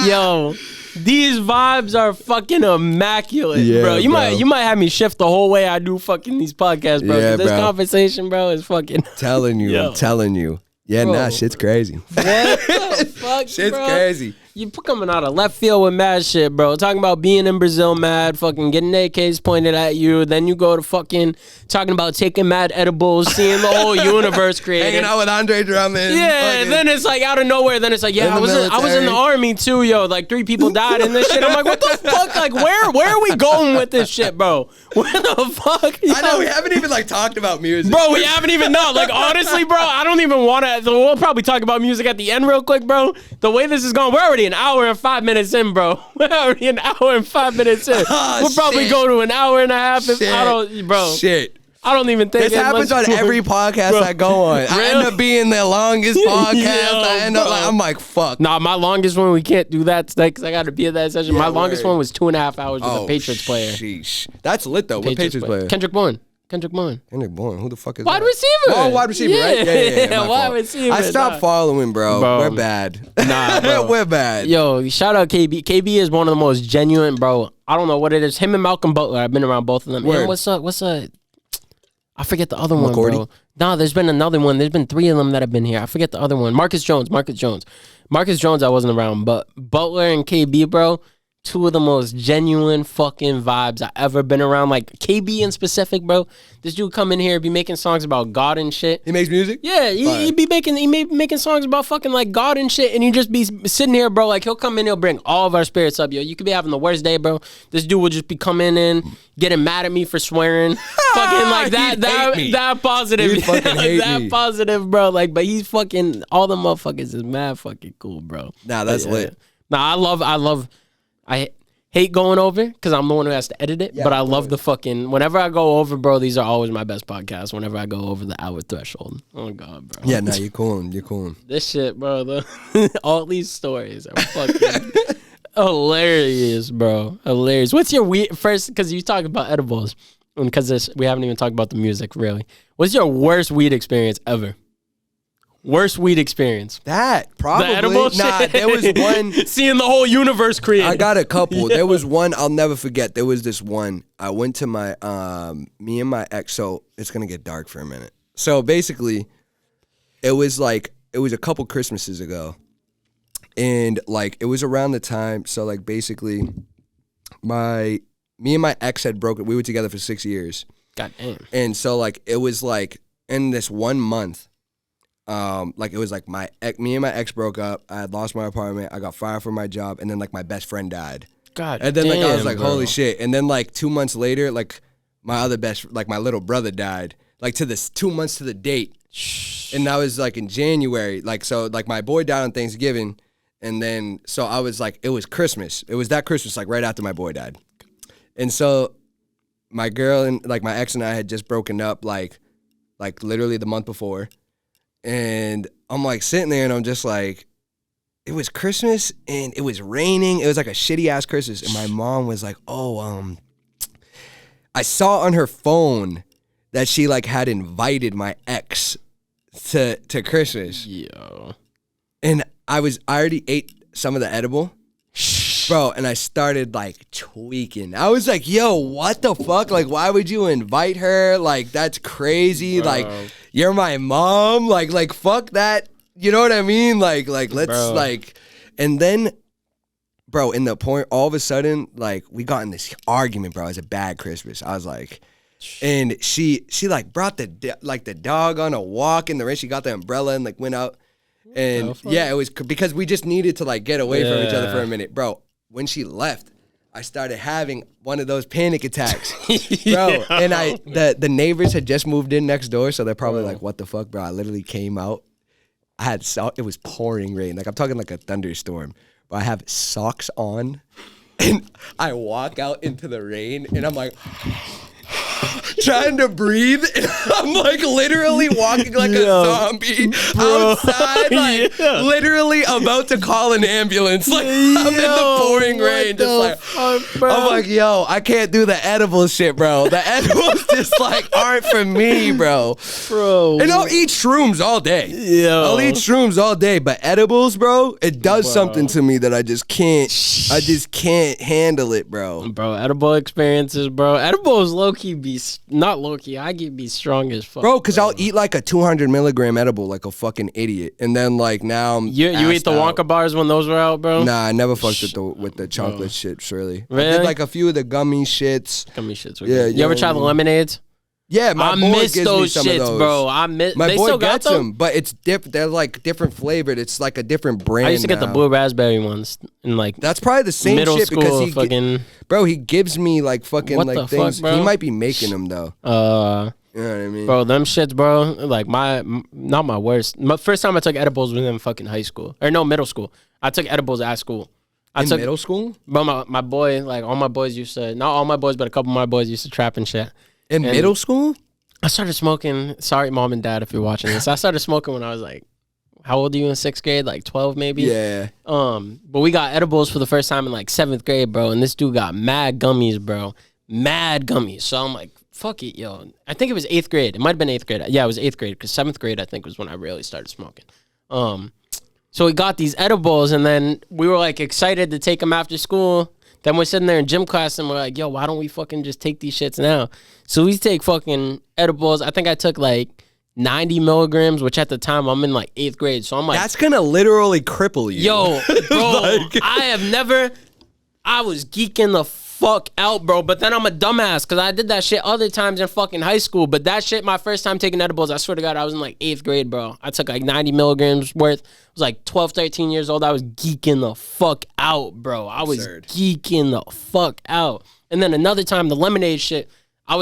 Yo. These vibes are fucking immaculate, Yeah, bro. You bro. might have me shift the whole way I do fucking these podcasts, bro. Yeah, 'Cause this bro. conversation, bro, is fucking Telling you. Yo. I'm telling you. Yeah, Bro. nah, shit's crazy. what the fuck, Shit's bro? crazy. You coming out of left field with mad shit, bro. Talking about being in Brazil mad, fucking getting AKs pointed at you. Then you go to fucking talking about taking mad edibles, seeing the whole universe created. Hanging out with Andre Drummond. Yeah, fucking- and then it's like out of nowhere. Then it's like, yeah, In I the was in the military. army too, yo. Like 3 people died in this shit. I'm like, what the fuck? Like, where are we going with this shit, bro? Where the fuck? I know, we haven't even like talked about music. Bro, we haven't even known. Like, honestly, bro, I don't even want to. We'll probably talk about music at the end real quick, bro. The way this is going, we're already an hour and 5 minutes in, bro. We're already an hour and 5 minutes in. Oh, we'll probably shit. go to an hour and a half if Shit. I don't, bro. Shit. I don't even think This it happens much- on every podcast Bro. I go on. I end Really? up being the longest podcast. Yo, I end up bro. like, I'm like, fuck. Nah, my longest one, we can't do that today because I got to be at that session. Yeah, My longest word. one was 2.5 hours with a Patriots player. Sheesh. That's lit though. What Patriots player? Kendrick Bourne. Kendrick Bourne. Kendrick Bourne. Who the fuck is Wide that? receiver. Oh, wide receiver, right? Yeah. My wide fault. receiver. I stopped nah. following, bro. Bro. We're bad. Nah, bro. We're bad. Yo, shout out KB. KB is one of the most genuine, bro. I don't know what it is. Him and Malcolm Butler. I've been around both of them. Word. And what's up? I forget the other one, McCourty? bro. Nah, there's been another one. There's been 3 of them that have been here. I forget the other one. Marcus Jones. Marcus Jones, I wasn't around, but Butler and KB, bro, 2 of the most genuine fucking vibes I ever been around. Like KB in specific, bro. This dude come in here, be making songs about God and shit. He makes music? Yeah, he be making songs about fucking like God and shit, and you just be sitting here, bro. Like he'll come in, he'll bring all of our spirits up, yo. You could be having the worst day, bro. This dude will just be coming in, getting mad at me for swearing, fucking like He'd hate me. that positive, He'd fucking hate that me. positive, bro. Like, but he's fucking all the motherfuckers is mad fucking cool, bro. Nah, that's But, lit. Nah, I hate going over because I'm the one who has to edit it. Yeah, but I of love course. the fucking whenever I go over, bro. These are always my best podcasts. Whenever I go over the hour threshold. Oh god, bro. Yeah, nah, you're cool. You're cool. This shit, bro. All these stories are fucking hilarious, bro. Hilarious. What's your weed first? Because you talk about edibles, and because we haven't even talked about the music really. What's your worst weed experience ever? Worst weed experience. That probably. The edible Nah, shit? there was one. Seeing the whole universe created. I got a couple. There was one I'll never forget. There was this one. I went to my me and my ex. So it's gonna get dark for a minute. So basically, it was a couple Christmases ago, and like it was around the time. So like basically, me and my ex had broken. We were together for 6 years, God damn. and so like it was like in this 1 month. Like it was like me and my ex broke up. I had lost my apartment. I got fired from my job, and then like my best friend died. God And then like I was damn, like, bro. holy shit. And then like 2 months later, like my little brother died. Like to this 2 months to the date. And that was like in January. Like so like my boy died on Thanksgiving. And then so I was like, it was Christmas. It was that Christmas, like right after my boy died. And so my girl and like my ex and I had just broken up like literally the month before. And I'm like sitting there and I'm just like, it was Christmas and it was raining. It was like a shitty ass Christmas. And my mom was like, I saw on her phone that she like had invited my ex to Christmas. Yo. And I already ate some of the edible. Bro, and I started like tweaking. I was like, yo, what the fuck? Like, why would you invite her? Like, that's crazy. Bro. Like, you're my mom. Like, fuck that. You know what I mean? Like let's Bro. like, and then bro, in the point, all of a sudden, like, we got in this argument, bro. It was a bad Christmas. I was like, and she like brought the dog on a walk in the rain. She got the umbrella and like went out. And yeah, it was because we just needed to like get away from each other for a minute. Bro, when she left, I started having one of those panic attacks, bro. And the neighbors had just moved in next door. So they're probably like, what the fuck, bro? I literally came out. It was pouring rain. Like I'm talking like a thunderstorm. But I have socks on and I walk out into the rain and I'm like trying to breathe and I'm like literally walking like a zombie outside, like literally about to call an ambulance. Like I'm in the pouring rain, just like I'm like, yo, I can't do the edible shit, bro. The edibles just like aren't for me, bro. And I'll eat shrooms all day. I'll eat shrooms all day, but edibles, bro, it does something to me that I just can't handle it, bro. Bro, edible experiences, bro. Edibles low-key be not low-key, I get be strong as fuck. Bro, because I'll eat like a 200 milligram edible like a fucking idiot. And then like now I'm You eat the Wonka bars when those were out, bro? Nah, I never fucked with the chocolate shit, surely. Really? I did like a few of the gummy shits. Yeah. You ever try the lemonades? Yeah, my boy miss gives those me some shits, of those. bro. My they boy still got gets them, but it's different. They're like different flavored. It's like a different brand. I used to get the blue raspberry ones in like that's probably the same middle shit school. because he gives me like fucking What like the things. fuck, bro? He might be making them though. You know what I mean? Bro, them shits, bro. Like not my worst. My first time I took edibles was in fucking high school or no middle school. I took edibles at school. In middle school? Bro, my boy, like all my boys used to, not all my boys, but a couple of my boys used to trap and shit. In middle school? I started smoking. Sorry, mom and dad, if you're watching this. I started smoking when I was like, how old are you in 6th grade? Like 12 maybe? Yeah. But we got edibles for the first time in like 7th grade, bro. And this dude got mad gummies, bro. Mad gummies. So I'm like, fuck it, yo. I think it was 8th grade. It might have been 8th grade. Yeah, it was 8th grade because 7th grade, I think, was when I really started smoking. So we got these edibles and then we were like excited to take them after school. Then we're sitting there in gym class and we're like, yo, why don't we fucking just take these shits now? So we take fucking edibles. I think I took like 90 milligrams, which at the time I'm in like 8th grade. So I'm like, that's gonna literally cripple you. Yo, bro, I was geeking the fuck out, bro. But then I'm a dumbass because I did that shit other times in fucking high school. But that shit, my first time taking edibles, I swear to God, I was in like 8th grade, bro. I took like 90 milligrams worth. I was like 12, 13 years old. I was geeking the fuck out, bro. I was geeking the fuck out. And then another time, the lemonade shit, the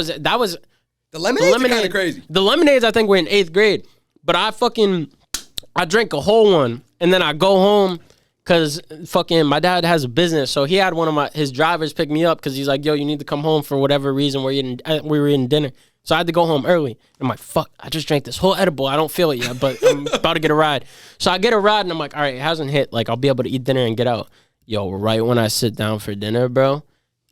lemonades are kind of crazy. The lemonades, I think, were in 8th grade. But I drank a whole one. And then I go home. Cause fucking my dad has a business, so he had one of his drivers pick me up because he's like, yo, you need to come home for whatever reason. We were eating dinner, so I had to go home early. I'm like, fuck, I just drank this whole edible. I don't feel it yet, but I'm about to get a ride. So I get a ride, and I'm like, all right, it hasn't hit. Like I'll be able to eat dinner and get out. Yo, right when I sit down for dinner, bro,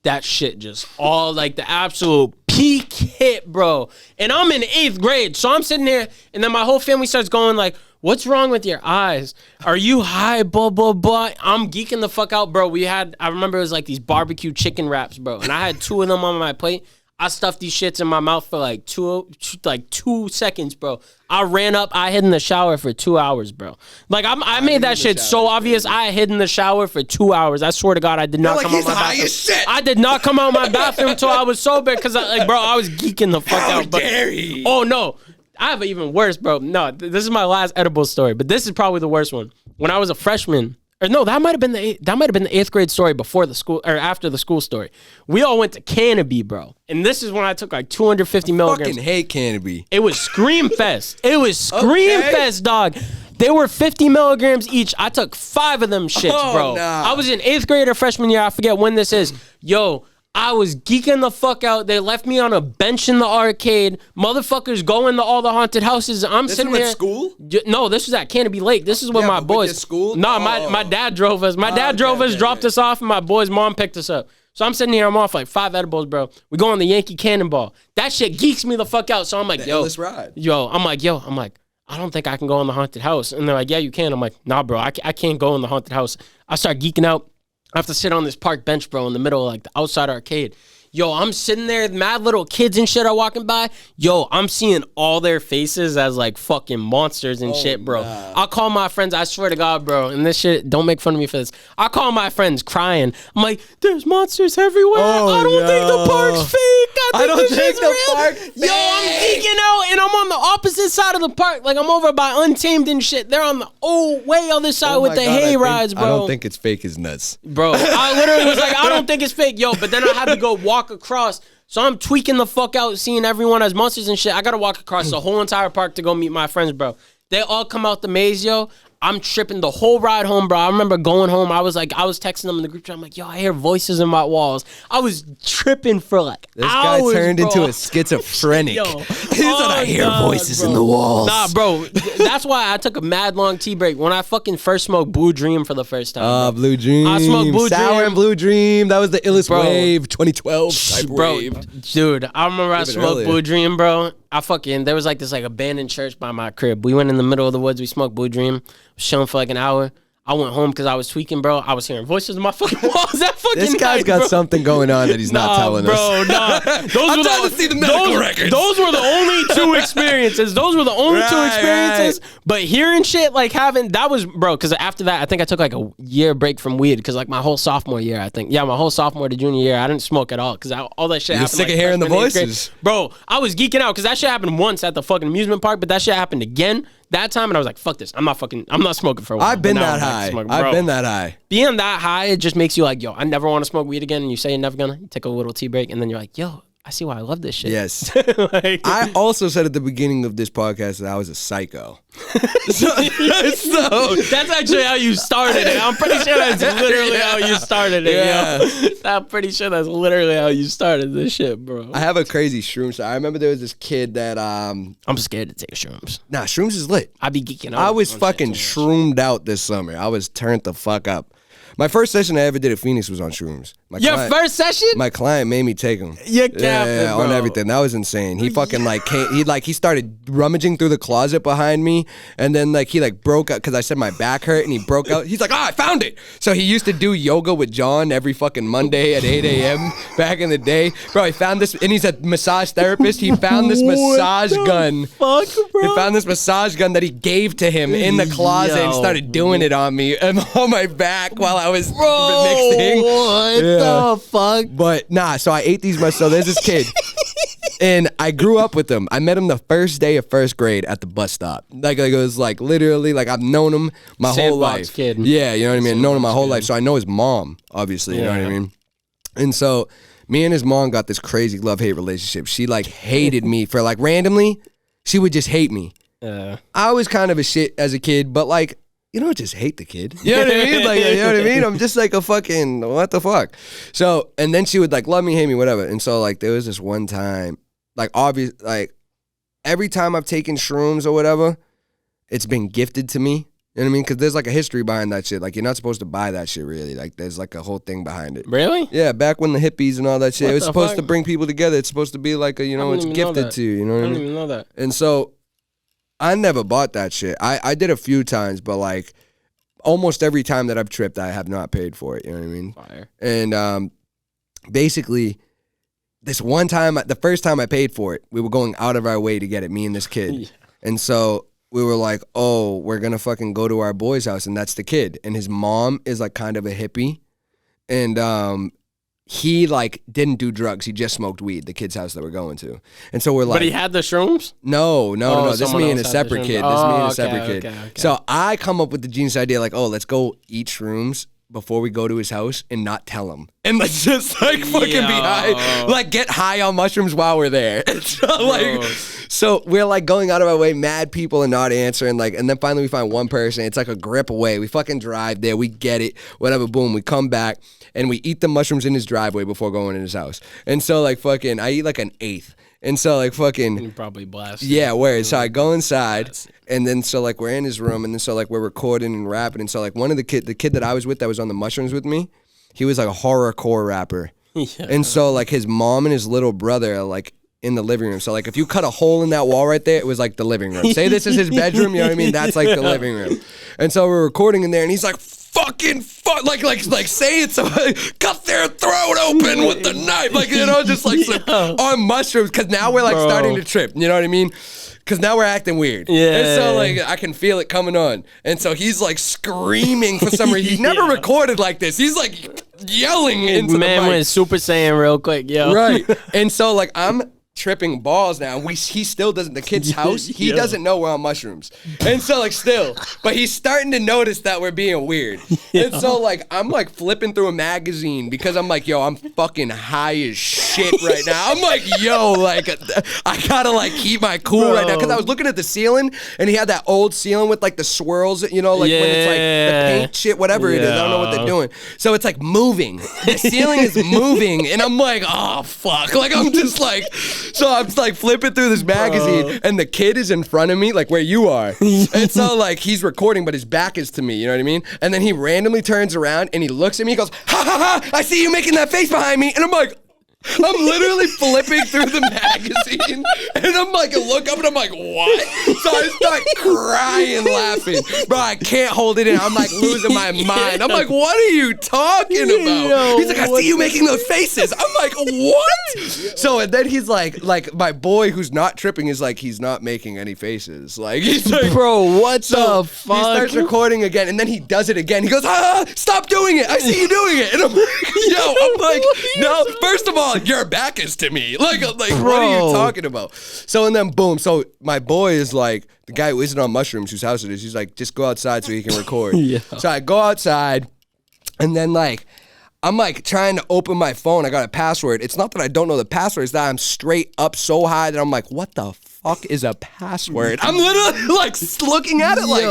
that shit just all like the absolute peak hit, bro. And I'm in 8th grade, so I'm sitting there, and then my whole family starts going like, what's wrong with your eyes? Are you high? Blah, blah, blah. I'm geeking the fuck out, bro. I remember it was like these barbecue chicken wraps, bro. And I had 2 of them on my plate. I stuffed these shits in my mouth for like 2 seconds, bro. I ran up. I hid in the shower for 2 hours, bro. Like I made that shit so obvious. I hid in the shower for 2 hours. I swear to God, I did not come out my bathroom. I did not come out my bathroom until I was sober because, bro, I was geeking the fuck out. How dare you? Oh, no. I have an even worse, bro. No, this is my last edible story, but this is probably the worst one. When I was a freshman, or no, that might have been the 8th grade story before the school or after the school story. We all went to Canopy, bro, and this is when I took like 250 milligrams. Fucking hate Canopy. It was Scream Fest. It was Scream Fest, dog. They were 50 milligrams each. I took 5 of them shits, bro. Nah. I was in 8th grade or freshman year. I forget when this is. Yo, I was geeking the fuck out. They left me on a bench in the arcade. Motherfuckers go into all the haunted houses. I'm sitting there. This was at school? No, this was at Canopy Lake. This is with my boys. With school? No, my dad drove us. My dad drove us, dropped us off, and my boy's mom picked us up. So I'm sitting here. I'm off like 5 edibles, bro. We go on the Yankee Cannonball. That shit geeks me the fuck out. So I'm like, I'm like, I don't think I can go in the haunted house. And they're like, yeah, you can. I'm like, nah, bro, I can't go in the haunted house. I start geeking out. I have to sit on this park bench, bro, in the middle of like the outside arcade. Yo, I'm sitting there, mad little kids and shit are walking by. Yo, I'm seeing all their faces as like fucking monsters and shit, bro. Nah. I call my friends, I swear to God, bro, and this shit, don't make fun of me for this. I call my friends crying. I'm like, there's monsters everywhere. I don't think the park's fake. I don't think the park's fake. Yo, I'm geeking out and I'm on the opposite side of the park. Like I'm over by Untamed and shit. They're on the way other side with the hay rides, bro. I don't think it's fake is nuts. Bro, I literally was like, I don't think it's fake. Yo, but then I had to go walk across. So I'm tweaking the fuck out, seeing everyone as monsters and shit. I got to walk across the whole entire park to go meet my friends, bro. They all come out the maze, yo. I'm tripping the whole ride home, bro. I remember going home. I was texting them in the group chat. I'm like, yo, I hear voices in my walls. I was tripping for like this hours, guy turned bro. into a schizophrenic. Yo, I hear voices bro. in the walls. Nah, bro. That's why I took a mad long tea break when I fucking first smoked Blue Dream for the first time. Blue Dream. I smoked Blue Sour Dream. and Blue Dream. That was the illest wave, 2012 type wave. Dude, I remember I smoked Blue Dream, bro. There was like this like abandoned church by my crib. We went in the middle of the woods. We smoked Blue Dream. Was chilling for like an hour. I went home because I was tweaking, bro. I was hearing voices in my fucking walls. That fucking this guy's got something going on that he's not telling us. Bro, nah. I'm trying to see the medical records. Those were the only two experiences. Right. But hearing shit, like that was, bro, because after that, I think I took like a year break from weed because like my whole sophomore year, I think. Yeah, my whole sophomore to junior year, I didn't smoke at all because all that shit happened. You're sick of hearing the voices. Bro, I was geeking out because that shit happened once at the fucking amusement park, but that shit happened again that time, and I was like, fuck this. I'm not smoking for a while. I've been that high. I've been that high. Being that high, it just makes you like, yo, I never want to smoke weed again. And you say you're never gonna. You take a little tea break, and then you're like, yo, I see why I love this shit. Yes. I also said at the beginning of this podcast that I was a psycho. so that's actually how you started it. I'm pretty sure that's literally how you started it. Yeah. Yo. I'm pretty sure that's literally how you started this shit, bro. I have a crazy shroom story. I remember there was this kid that I'm scared to take shrooms. Nah, shrooms is lit. I be geeking out. I was fucking shroomed out this summer. I was turned the fuck up. My first session I ever did at Phoinex was on shrooms. First session? My client made me take them. Yeah, on everything. That was insane. He fucking he started rummaging through the closet behind me, and then he broke out because I said my back hurt, and he broke out. He's like, I found it. So he used to do yoga with John every fucking Monday at 8 a.m. back in the day. Bro, he found this, and he's a massage therapist. He found this massage gun. Fuck, bro. He found this massage gun that he gave to him in the closet and started doing it on me and on my back while I was mixing. What the fuck? But nah, so I ate these mushrooms. So there's this kid. And I grew up with him. I met him the first day of first grade at the bus stop. Like it was literally I've known him my whole life. Kid. Yeah, you know what I mean? I've known him my whole life. So I know his mom, obviously, you know what I mean? And so me and his mom got this crazy love-hate relationship. She hated me for randomly, she would just hate me. I was kind of a shit as a kid, but you don't just hate the kid. You know what I mean? You know what I mean? I'm just a fucking, what the fuck? So, and then she would love me, hate me, whatever. And so there was this one time, every time I've taken shrooms or whatever, it's been gifted to me. You know what I mean? Because there's a history behind that shit. You're not supposed to buy that shit really. There's a whole thing behind it. Really? Yeah, back when the hippies and all that shit, it was supposed to bring people together. It's supposed to be it's gifted to you. You know what I mean? I didn't even know that. And so I never bought that shit. I did a few times, but almost every time that I've tripped, I have not paid for it. You know what I mean? Fire. And basically, this one time, the first time I paid for it, we were going out of our way to get it, me and this kid. Yeah. And so we were like, oh, we're going to fucking go to our boy's house, and that's the kid. And his mom is kind of a hippie. And he didn't do drugs. He just smoked weed, the kid's house that we're going to. And so we're But he had the shrooms? No. This is me and a separate kid. Okay. So I come up with the genius idea let's go eat shrooms before we go to his house and not tell him. And let's just fucking be high. Get high on mushrooms while we're there. And so we're going out of our way, mad people and not answering. And then finally we find one person. It's a grip away. We fucking drive there. We get it. Whatever. Boom. We come back and we eat the mushrooms in his driveway before going in his house. And so I eat an eighth. And so fucking you probably blasted. Yeah, word. So I go inside and then so we're in his room and then so we're recording and rapping and so one of the kid that I was with that was on the mushrooms with me, he was a horrorcore rapper. Yeah. And so his mom and his little brother are in the living room. So if you cut a hole in that wall right there, it was the living room. Say this is his bedroom, you know what I mean? That's the living room. And so we're recording in there and he's like, fucking fuck, like saying something, cut their throat open with the knife, like, you know, just like on mushrooms, because now we're like starting to trip, you know what I mean? Because now we're acting weird. Yeah. And so, like, I can feel it coming on. And so he's, like, screaming for some reason. He's never recorded like this. He's, like, yelling into the mic. Man went Super Saiyan real quick, yo. Right. And so, like, I'm tripping balls now. He still doesn't, the kid's house, he doesn't know we're on mushrooms. And so, like, still. But he's starting to notice that we're being weird. And so, like, I'm, like, flipping through a magazine because I'm like, yo, I'm fucking high as shit right now. I'm like, yo, like, I gotta, like, keep my cool right now. Because I was looking at the ceiling, and he had that old ceiling with, like, the swirls, you know, like, when it's, like, the paint shit, whatever it is. I don't know what they're doing. So it's, like, moving. The ceiling is moving. And I'm like, oh, fuck. Like, I'm just, like... So I'm like flipping through this magazine, and the kid is in front of me, like where you are. And so like he's recording, but his back is to me, you know what I mean? And then he randomly turns around and he looks at me, he goes, ha ha ha, I see you making that face behind me. And I'm like, I'm literally flipping through the magazine, and I'm like, I look up and I'm like, what? So I start crying, laughing. Bro, I can't hold it in. I'm like losing my mind. I'm like, what are you talking about? He's like, I see you making those faces. I'm like, what? So, and then he's like my boy who's not tripping is like, he's not making any faces. Like, he's like, bro, what the fuck? He starts recording again, and then he does it again. He goes, stop doing it. I see you doing it. And I'm like, no, first of all, your back is to me. Like what are you talking about? So, and then boom. So my boy is like, the guy who isn't on mushrooms, whose house it is, he's like, just go outside so he can record. So I go outside, and then like, I'm like trying to open my phone. I got a password. It's not that I don't know the password. It's that I'm straight up so high that I'm like, what the fuck is a password? I'm literally like looking at it like,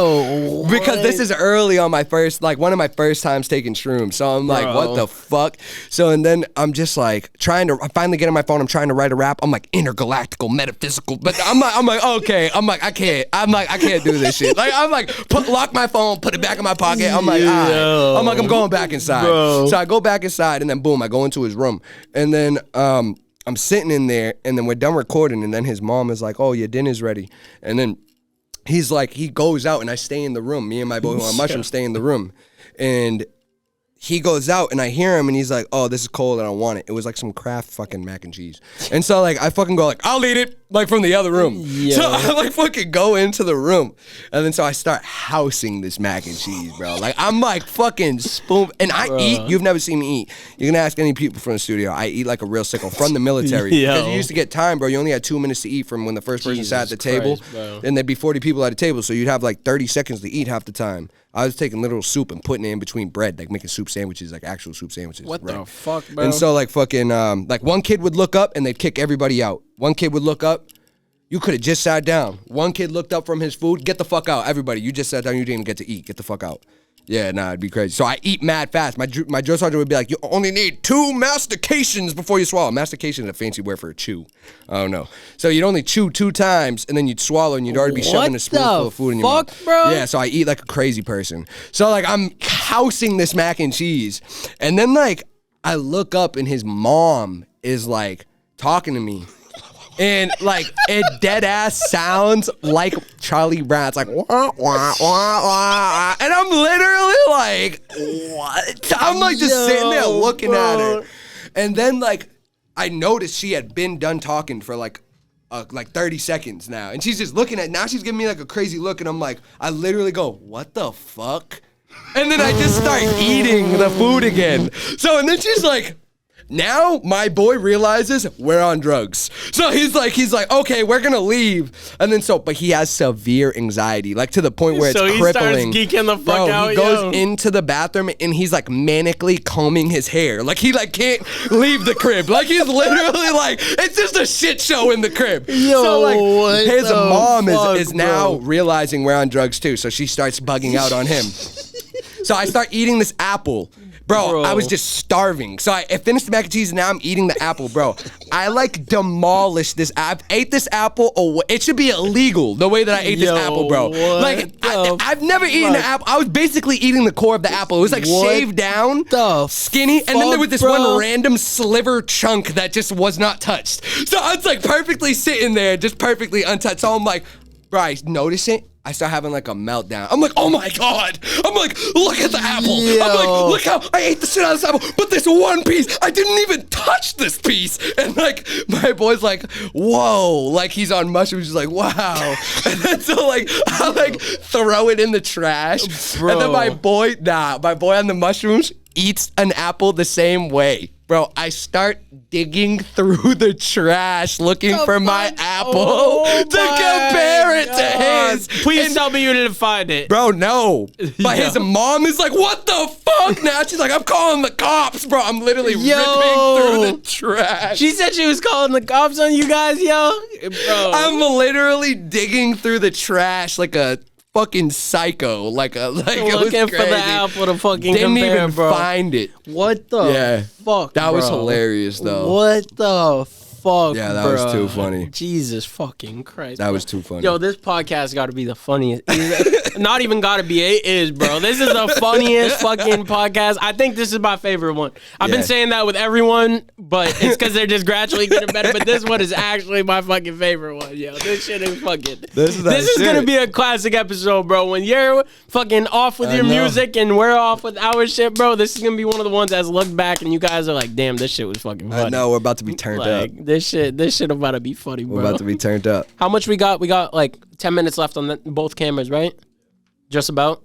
because this is early on my first, like one of my first times taking shrooms. So I'm like, what the fuck? So, and then I'm just like I finally get on my phone. I'm trying to write a rap. I'm like intergalactical, metaphysical, but I'm like, okay. I'm like, I can't do this shit. Like, I'm like, lock my phone, put it back in my pocket. I'm like, all right. I'm going back inside. So I go back inside, and then boom, I go into his room, and then, I'm sitting in there, and then we're done recording, and then his mom is like, oh, your dinner's ready. And then he's like, he goes out, and I stay in the room. Me and my boy who on mushrooms stay in the room. And he goes out, and I hear him, and he's like, oh, this is cold, I don't want it. It was like some Kraft fucking mac and cheese. And so like, I fucking go like, I'll eat it, like from the other room. So I like fucking go into the room. And then so I start housing this mac and cheese, bro. Like, I'm like fucking spoon, and I eat, you've never seen me eat. You can ask any people from the studio. I eat like a real sicko from the military. Because you used to get time, bro. You only had 2 minutes to eat from when the first person sat at the table. And there'd be 40 people at the table, so you'd have like 30 seconds to eat half the time. I was taking literal soup and putting it in between bread, like making soup sandwiches, like actual soup sandwiches. What the fuck, bro? And so like fucking, like one kid would look up and they'd kick everybody out. One kid would look up, you could have just sat down. One kid looked up from his food, get the fuck out. Everybody, you just sat down, you didn't even get to eat. Get the fuck out. Yeah, nah, it'd be crazy. So I eat mad fast. My drill sergeant would be like, you only need 2 mastications before you swallow. Mastication is a fancy word for a chew. I don't know. So you'd only chew 2 times, and then you'd swallow, and you'd already be shoving a spoonful of food in your mouth. Bro? Yeah, so I eat like a crazy person. So like I'm housing this mac and cheese, and then like I look up, and his mom is like talking to me. And like it dead ass sounds like Charlie Brown. It's like wah, wah, wah, wah. And I'm literally like, what? I'm like just sitting there looking at her. And then like I noticed she had been done talking for like 30 seconds now. And she's just looking at, now she's giving me like a crazy look, and I'm like, I literally go, what the fuck? And then I just start eating the food again. So, and then she's like, now my boy realizes we're on drugs. So he's like, okay, we're gonna leave. And then but he has severe anxiety, like to the point where it's crippling. So he starts geeking the fuck out. He goes into the bathroom, and he's like manically combing his hair. Like he like can't leave the crib. Like he's literally like, it's just a shit show in the crib. So like his mom is now realizing we're on drugs too. So she starts bugging out on him. So I start eating this apple. Bro, I was just starving. So I finished the mac and cheese, and now I'm eating the apple, bro. I like demolished this. I've ate this apple away. It should be illegal the way that I ate this apple, bro. Like I've never eaten an apple. I was basically eating the core of the apple. It was like shaved down, skinny, and then there was this one random sliver chunk that just was not touched. So I was like perfectly sitting there, just perfectly untouched. So I'm like, bro, I notice it. I start having like a meltdown. I'm like, oh my God. I'm like, look at the apple. Yo. I'm like, look how I ate the shit out of this apple. But this one piece, I didn't even touch this piece. And like, my boy's like, whoa. Like he's on mushrooms. He's like, wow. And then so like, I like throw it in the trash. Bro. And then my boy on the mushrooms eats an apple the same way. Bro, I start digging through the trash looking for my apple to compare it to his. Please tell me you didn't find it. Bro, no. But his mom is like, what the fuck now? She's like, I'm calling the cops, bro. I'm literally ripping through the trash. She said she was calling the cops on you guys, yo. Bro. I'm literally digging through the trash like a fucking psycho. Like it was looking for crazy. the apple to fucking Didn't compare, even bro. find it. What the fuck, That was bro? hilarious, though. What the fuck, Yeah, that bro? was too funny. Jesus fucking Christ. That was too funny. Yo, this podcast got to be the funniest. Not even got to be, it is, bro. This is the funniest fucking podcast. I think this is my favorite one. I've been saying that with everyone, but it's because they're just gradually getting better. But this one is actually my fucking favorite one, yo. This shit is fucking. This is gonna be a classic episode, bro. When you're fucking off with your music and we're off with our shit, bro. This is gonna be one of the ones that's looked back and you guys are like, damn, this shit was fucking funny. I know, we're about to be turned up. This shit about to be funny, bro. We're about to be turned up. How much we got? We got like 10 minutes left on both cameras, right? Just about?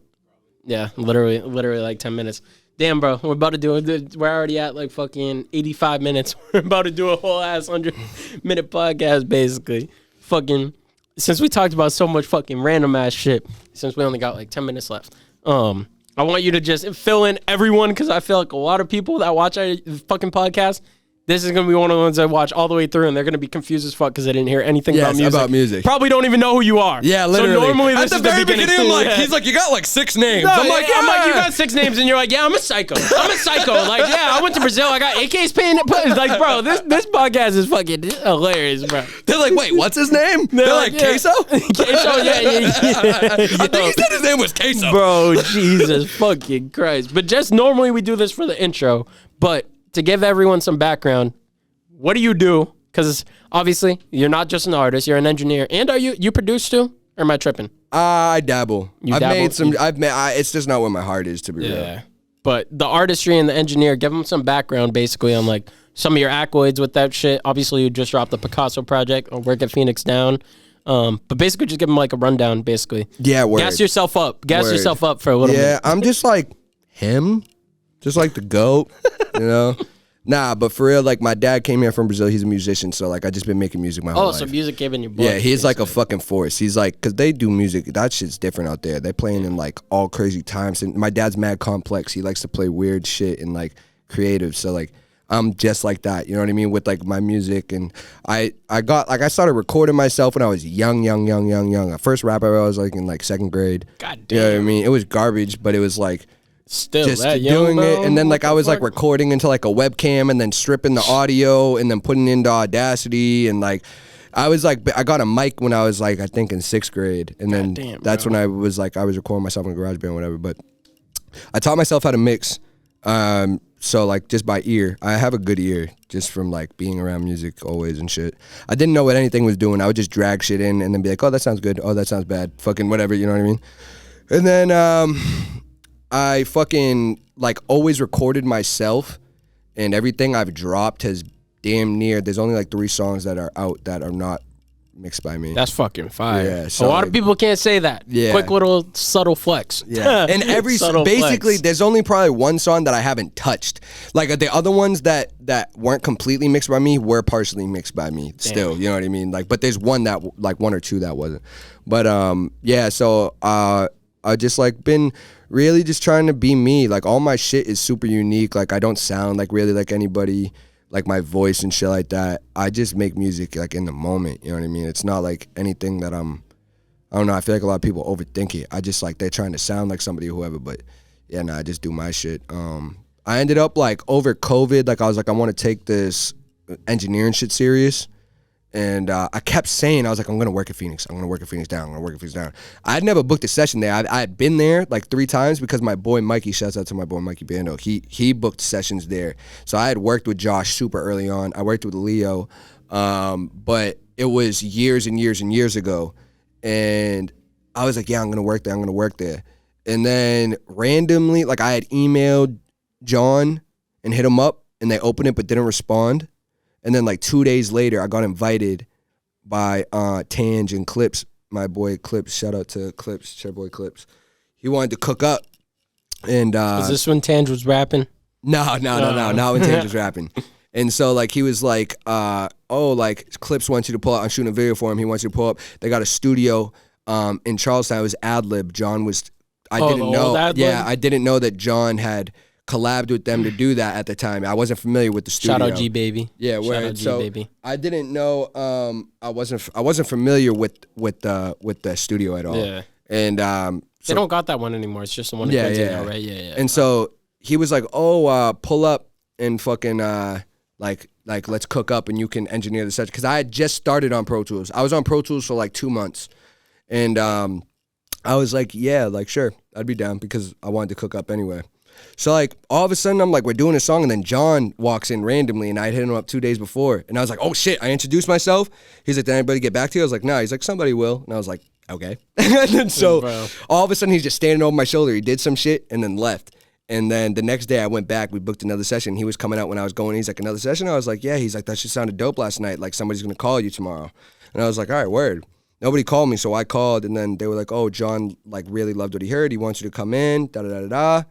Yeah, literally like 10 minutes. Damn, bro, we're about to do it. We're already at like fucking 85 minutes. We're about to do a whole ass 100-minute podcast, basically. Fucking, since we talked about so much fucking random ass shit, since we only got like 10 minutes left, I want you to just fill in everyone, because I feel like a lot of people that watch our fucking podcast, this is going to be one of the ones I watch all the way through, and they're going to be confused as fuck because they didn't hear anything about music. Probably don't even know who you are. Yeah, literally. So normally this at is the very beginning. beginning, like, he's like, you got like 6 names. No, I'm like, you got 6 names, and you're like, yeah, I'm a psycho. Like, yeah, I went to Brazil. I got AKs paying it. Like, bro, this podcast is fucking hilarious, bro. They're like, wait, what's his name? They're like, Caso? Queso, yeah. I think he said his name was Caso. Bro, Jesus fucking Christ. But just normally we do this for the intro, but to give everyone some background, what do you do? Because obviously you're not just an artist, you're an engineer. And are you produce too? Or am I tripping? I dabble. I've made some. It's just not where my heart is, to be real. But the artistry and the engineer, give them some background basically on like some of your accolades with that shit. Obviously you just dropped the Picasso project or work at Phoinex Down. But basically just give them like a rundown basically. Yeah, word. Gas yourself up. Gas yourself up for a little bit. Yeah, I'm just like him. Just like the GOAT, you know? Nah, but for real, like my dad came here from Brazil. He's a musician, so like I just been making music my whole life. So music gave in your blood. Yeah, he's like a fucking force. He's like, cause they do music. That shit's different out there. They playing in like all crazy times. And my dad's mad complex. He likes to play weird shit and like creative. So like I'm just like that. You know what I mean? With like my music, and I started recording myself when I was young. The first rap I was like in like 2nd grade. God damn. You know what I mean? It was garbage, but it was like. Still Just that doing young, it, and then bro? like I was like recording into like a webcam, and then stripping the audio, and then putting it into Audacity, and like I was like I got a mic when I was like I think in 6th grade, and then that's when I was recording myself in a garage band or whatever. But I taught myself how to mix, so like just by ear. I have a good ear just from like being around music always and shit. I didn't know what anything was doing. I would just drag shit in and then be like, oh, that sounds good. Oh, that sounds bad. Fucking whatever. You know what I mean? And then I fucking like always recorded myself, and everything I've dropped has damn near. There's only like 3 songs that are out that are not mixed by me. That's fucking fire. Yeah, so a lot of people can't say that. Yeah. Quick little subtle flex. Yeah. And every basically there's only probably 1 song that I haven't touched. Like the other ones that weren't completely mixed by me were partially mixed by me still. You know what I mean? Like, but there's one that like 1 or 2 that wasn't. But yeah, so I just like been really just trying to be me. Like all my shit is super unique. Like I don't sound like really like anybody, like my voice and shit like that. I just make music like in the moment. You know what I mean? It's not like anything that I don't know. I feel like a lot of people overthink it. I just like they're trying to sound like somebody or whoever. But yeah, I just do my shit. I ended up like over COVID, like I was like, I want to take this engineering shit serious. And I kept saying, I was like, I'm going to work at Phoinex. I'm going to work at Phoinex Down. I'm going to work at Phoinex Down. I had never booked a session there. I had been there like 3 times because my boy Mikey, shouts out to my boy Mikey Bando, he booked sessions there. So I had worked with Josh super early on. I worked with Leo, but it was years and years and years ago. And I was like, yeah, I'm gonna work there. And then randomly, like I had emailed John and hit him up, and they opened it but didn't respond. And then like 2 days later, I got invited by Tange and Clips, my boy Clips. Shout out to Clips, share boy Clips. He wanted to cook up. And was this when Tange was rapping? No, not when Tange was rapping. And so like he was like, like Clips wants you to pull up. I'm shooting a video for him. He wants you to pull up. They got a studio in Charlestown. It was Ad-Lib. John was, I didn't know. Yeah, I didn't know that John had collabed with them to do that at the time. I wasn't familiar with the studio. Shout out G Baby. Yeah, word. So baby. I didn't know. I wasn't familiar with the studio at all. Yeah. And they don't got that one anymore. It's just the one in Quincy now, right? Yeah. And so he was like, pull up and fucking like let's cook up and you can engineer the session. Because I had just started on Pro Tools. I was on Pro Tools for like 2 months, and I was like, yeah, like sure, I'd be down because I wanted to cook up anyway. So like all of a sudden I'm like, we're doing a song, and then John walks in randomly, and I hit him up 2 days before, and I was like, oh shit, I introduced myself. He's like, did anybody get back to you? I was like, no. He's like, somebody will. And I was like, okay. And then so all of a sudden he's just standing over my shoulder. He did some shit and then left. And then the next day I went back, we booked another session. He was coming out when I was going. He's like, another session? I was like, yeah. He's like, that shit sounded dope last night. Like somebody's gonna call you tomorrow. And I was like, all right, word. Nobody called me, so I called, and then they were like, oh, John like really loved what he heard. He wants you to come in, da-da-da-da-da.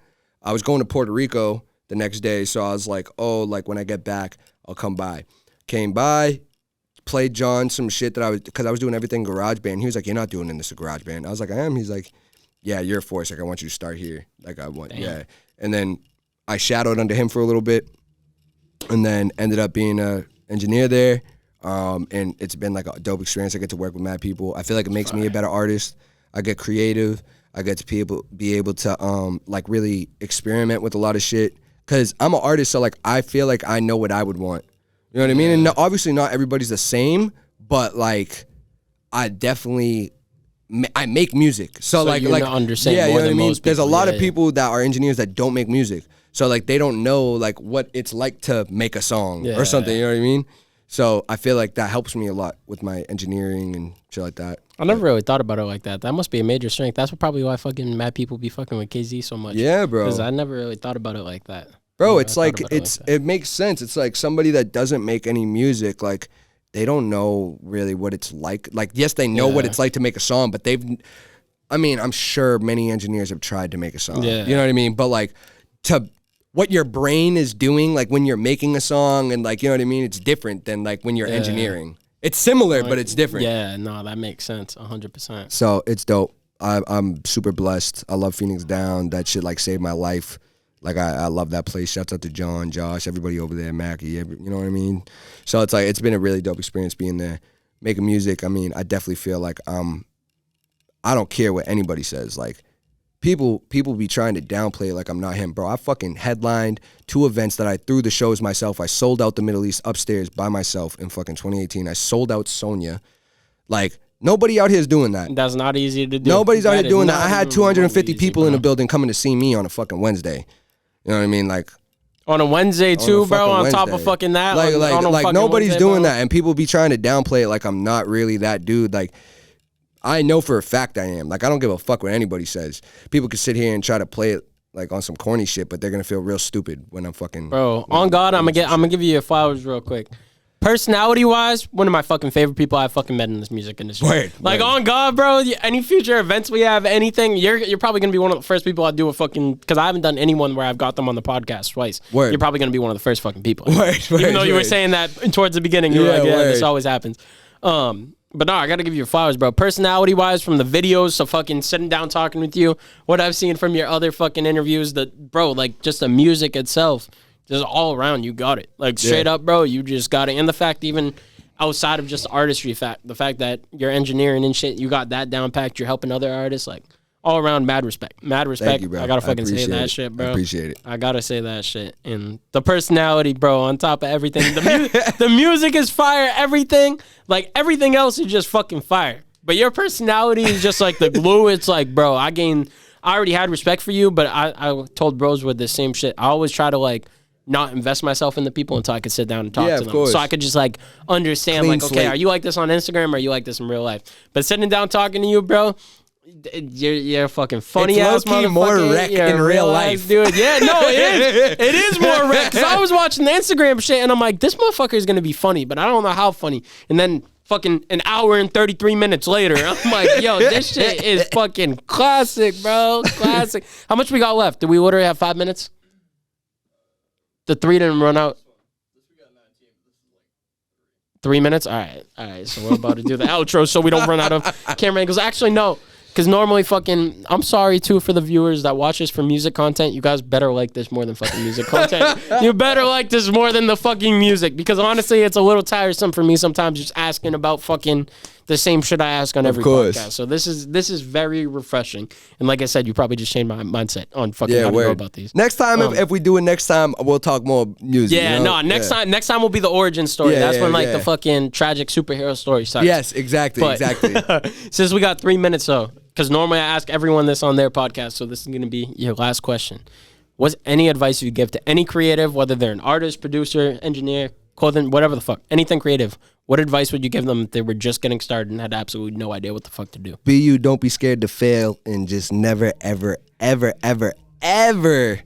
I was going to Puerto Rico the next day, so I was like, oh, like when I get back, I'll come by. Came by, played John some shit that because I was doing everything GarageBand. He was like, you're not doing this at GarageBand. I was like, I am. He's like, yeah, you're a force. Like, I want you to start here. Like, I want, yeah. And then I shadowed under him for a little bit, and then ended up being an engineer there. And it's been like a dope experience. I get to work with mad people. I feel like it makes me a better artist. I get creative. I get to be able to like really experiment with a lot of shit. Cause I'm an artist, so like I feel like I know what I would want. You know what I mean? And obviously not everybody's the same, but like I definitely I make music. So like you understand more you know than what I mean? Most There's people. a lot of people that are engineers that don't make music. So like they don't know like what it's like to make a song or something. You know what I mean? So I feel like that helps me a lot with my engineering and shit like that. I never really thought about it like that. That must be a major strength. That's probably why fucking mad people be fucking with KZ so much. Yeah, bro. Because I never really thought about it like that. Bro, it's like it makes sense. It's like somebody that doesn't make any music, like they don't know really what it's like. Like, yes, they know what it's like to make a song, but I'm sure many engineers have tried to make a song. Yeah. You know what I mean? But like what your brain is doing, like when you're making a song and like, you know what I mean? It's different than like when you're engineering. It's similar, but it's different. Yeah, no, that makes sense, 100%. So it's dope. I'm super blessed. I love Phoinex Down. That shit like saved my life. Like I love that place. Shouts out to John, Josh, everybody over there, Mackie. You know what I mean? So it's like it's been a really dope experience being there, making music. I mean, I definitely feel like I don't care what anybody says. Like people be trying to downplay it like I'm not him, bro. I fucking headlined 2 events that I threw the shows myself. I sold out the Middle East upstairs by myself in fucking 2018. I sold out Sonia. Like nobody out here is doing that. That's not easy to do. Nobody's out here doing that. I had 250 people in the building coming to see me on a fucking Wednesday. You know what I mean? Like on a Wednesday too, bro. On top of fucking that, like nobody's Wednesday, doing bro. that, and people be trying to downplay it like I'm not really that dude. Like I know for a fact I am. Like I don't give a fuck what anybody says. People can sit here and try to play it like on some corny shit, but they're gonna feel real stupid when I'm fucking. Bro, on God, I'm gonna give you your flowers real quick. Personality wise, one of my fucking favorite people I've fucking met in this music industry. Word. On God, bro. Any future events we have, anything, you're probably gonna be one of the first people I do a fucking, because I haven't done anyone where I've got them on the podcast twice. Word. You're probably gonna be one of the first fucking people. Even though you were saying that towards the beginning, you were like, yeah, this always happens. But no, I gotta give you your flowers, bro. Personality wise, from the videos, so fucking sitting down talking with you, what I've seen from your other fucking interviews, bro, like just the music itself. Just all around, you got it. Like, straight up, bro, you just got it. And the fact, even outside of just artistry, the fact that you're engineering and shit, you got that down packed, you're helping other artists, like, all around, mad respect. Mad respect. Thank you, bro. I gotta fucking say that shit, bro. I appreciate it. I gotta say that shit. And the personality, bro, on top of everything. The music is fire, everything. Like, everything else is just fucking fire. But your personality is just like the glue. It's like, bro, I already had respect for you, but I told bros with the same shit. I always try to, like, not invest myself in the people until I could sit down and talk to them. So I could just like understand, clean like, okay, slate. Are you like this on Instagram or are you like this in real life? But sitting down talking to you, bro, You're fucking funny ass low-key motherfucker. more wreck in real life, dude. Yeah, no, it is. It is more wreck. Because I was watching the Instagram shit, and I'm like, this motherfucker is gonna be funny, but I don't know how funny. And then fucking an hour and 33 minutes later, I'm like, yo, this shit is fucking classic, bro. Classic. How much we got left? Did we literally have 5 minutes? The 3 didn't run out. 3 minutes? All right. So we're about to do the outro so we don't run out of camera angles. Actually, no. Because normally fucking, I'm sorry too for the viewers that watch this for music content. You guys better like this more than fucking music content. You better like this more than the fucking music. Because honestly, it's a little tiresome for me sometimes just asking about fucking the same shit I ask on every podcast. So this is very refreshing. And like I said, you probably just changed my mindset on fucking how to go about these. Next time, if we do it next time, we'll talk more music. Yeah, you know? Next time will be the origin story. That's when the fucking tragic superhero story starts. Yes, exactly. Since we got 3 minutes though, because normally I ask everyone this on their podcast, so this is going to be your last question. What's any advice you give to any creative, whether they're an artist, producer, engineer, clothing, whatever the fuck, anything creative? What advice would you give them if they were just getting started and had absolutely no idea what the fuck to do? Be you, don't be scared to fail, and just never, ever, ever, ever, ever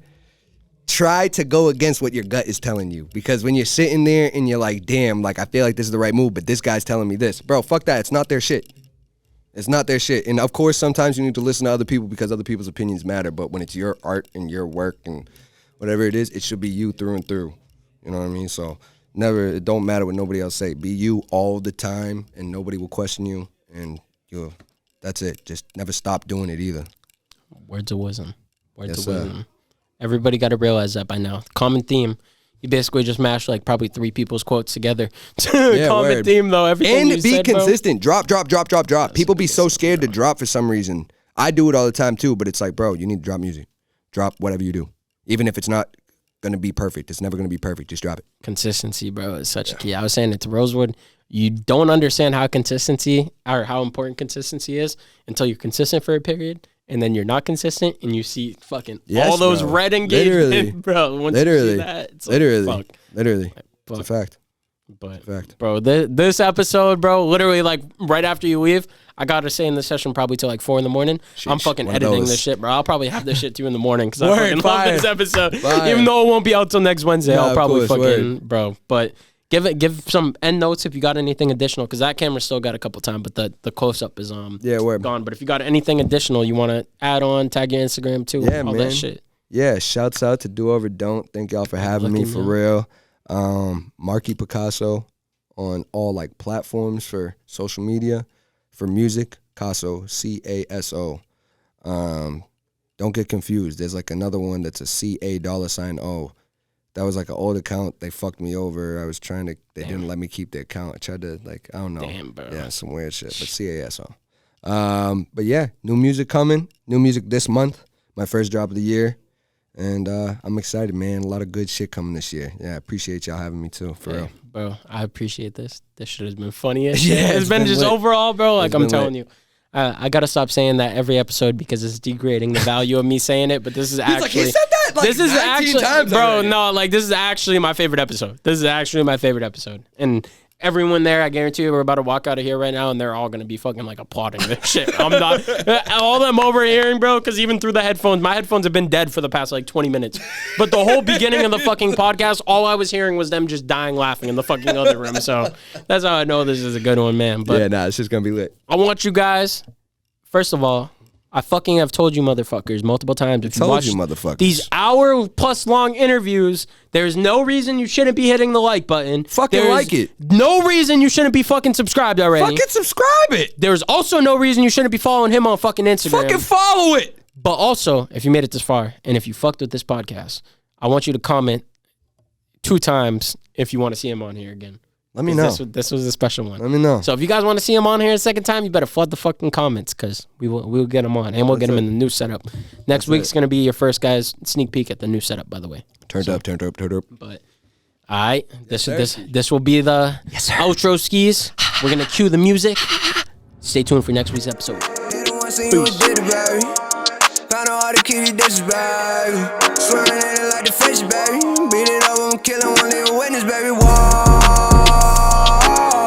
try to go against what your gut is telling you. Because when you're sitting there and you're like, damn, like I feel like this is the right move, but this guy's telling me this. Bro, fuck that. It's not their shit. It's not their shit. And of course, sometimes you need to listen to other people because other people's opinions matter. But when it's your art and your work and whatever it is, it should be you through and through. You know what I mean? So it don't matter what nobody else say. Be you all the time and nobody will question you. And that's it. Just never stop doing it either. Words of wisdom. Everybody got to realize that by now. Common theme. You basically just mashed like probably 3 people's quotes together. Common theme though. Everything and be consistent. Bro. Drop. People be so scared to drop for some reason. I do it all the time too, but it's like, bro, you need to drop music. Drop whatever you do. Even if it's not going to be perfect. It's never going to be perfect. Just drop it. Consistency, bro, is such a key. I was saying it to Rosewood. You don't understand how important consistency is until you're consistent for a period. And then you're not consistent, and you see fucking all those red engagement, bro. Once you see that, it's like, literally. It's a fact. But, bro, this episode, bro, literally, like, right after you leave, I got to stay in the session probably till like 4 a.m. I'm fucking editing this shit, bro. I'll probably have this shit to you in the morning because I fucking love this episode. Even though it won't be out till next Wednesday, I'll probably bro. But give some end notes if you got anything additional, because that camera still got a couple times, but the close up is gone. But if you got anything additional you want to add on, tag your Instagram too, all that shit. Yeah, shouts out to Do Over Don't. Thank y'all for having me for real. Marky Picasso on all like platforms for social media, for music. Caso, CASO. Don't get confused. There's like another one that's a $CA$O. That was like an old account. They fucked me over. They didn't let me keep the account. I tried to I don't know. Damn, bro. Yeah, some weird shit. But CASO. But yeah, new music coming. New music this month. My first drop of the year. And I'm excited, man. A lot of good shit coming this year. Yeah, I appreciate y'all having me too, for real. Bro, I appreciate this. This shit has been funny as shit. It's been just lit. Overall, bro, like I'm telling you. I gotta stop saying that every episode because it's degrading the value of me saying it. But this is actually, he said that like this is 19 actually, times bro. already. No, like this is actually my favorite episode. And everyone there, I guarantee you, we're about to walk out of here right now, and they're all gonna be fucking like applauding this shit. I'm not all them overhearing, bro, because even through the headphones, my headphones have been dead for the past like 20 minutes. But the whole beginning of the fucking podcast, all I was hearing was them just dying laughing in the fucking other room. So that's how I know this is a good one, man. But yeah, it's just gonna be lit. I want you guys. First of all, I fucking have told you motherfuckers multiple times. If you watch these hour-plus long interviews, there's no reason you shouldn't be hitting the like button. Like it. No reason you shouldn't be fucking subscribed already. Fucking subscribe it. There's also no reason you shouldn't be following him on fucking Instagram. Fucking follow it. But also, if you made it this far, and if you fucked with this podcast, I want you to comment 2 times if you want to see him on here again. Let me know. This was a special one. Let me know. So if you guys want to see him on here a second time, you better flood the fucking comments because we'll get him on, and we'll get him in the new setup. Next week's going to be your first guys sneak peek at the new setup, by the way. Turned up. But all right, this will be the outro skis. We're going to cue the music. Stay tuned for next week's episode. Found out how to keep these dishes, baby. Swearing in it like the fish, baby. Beat it up, I'm killing one little witness, baby. Whoa.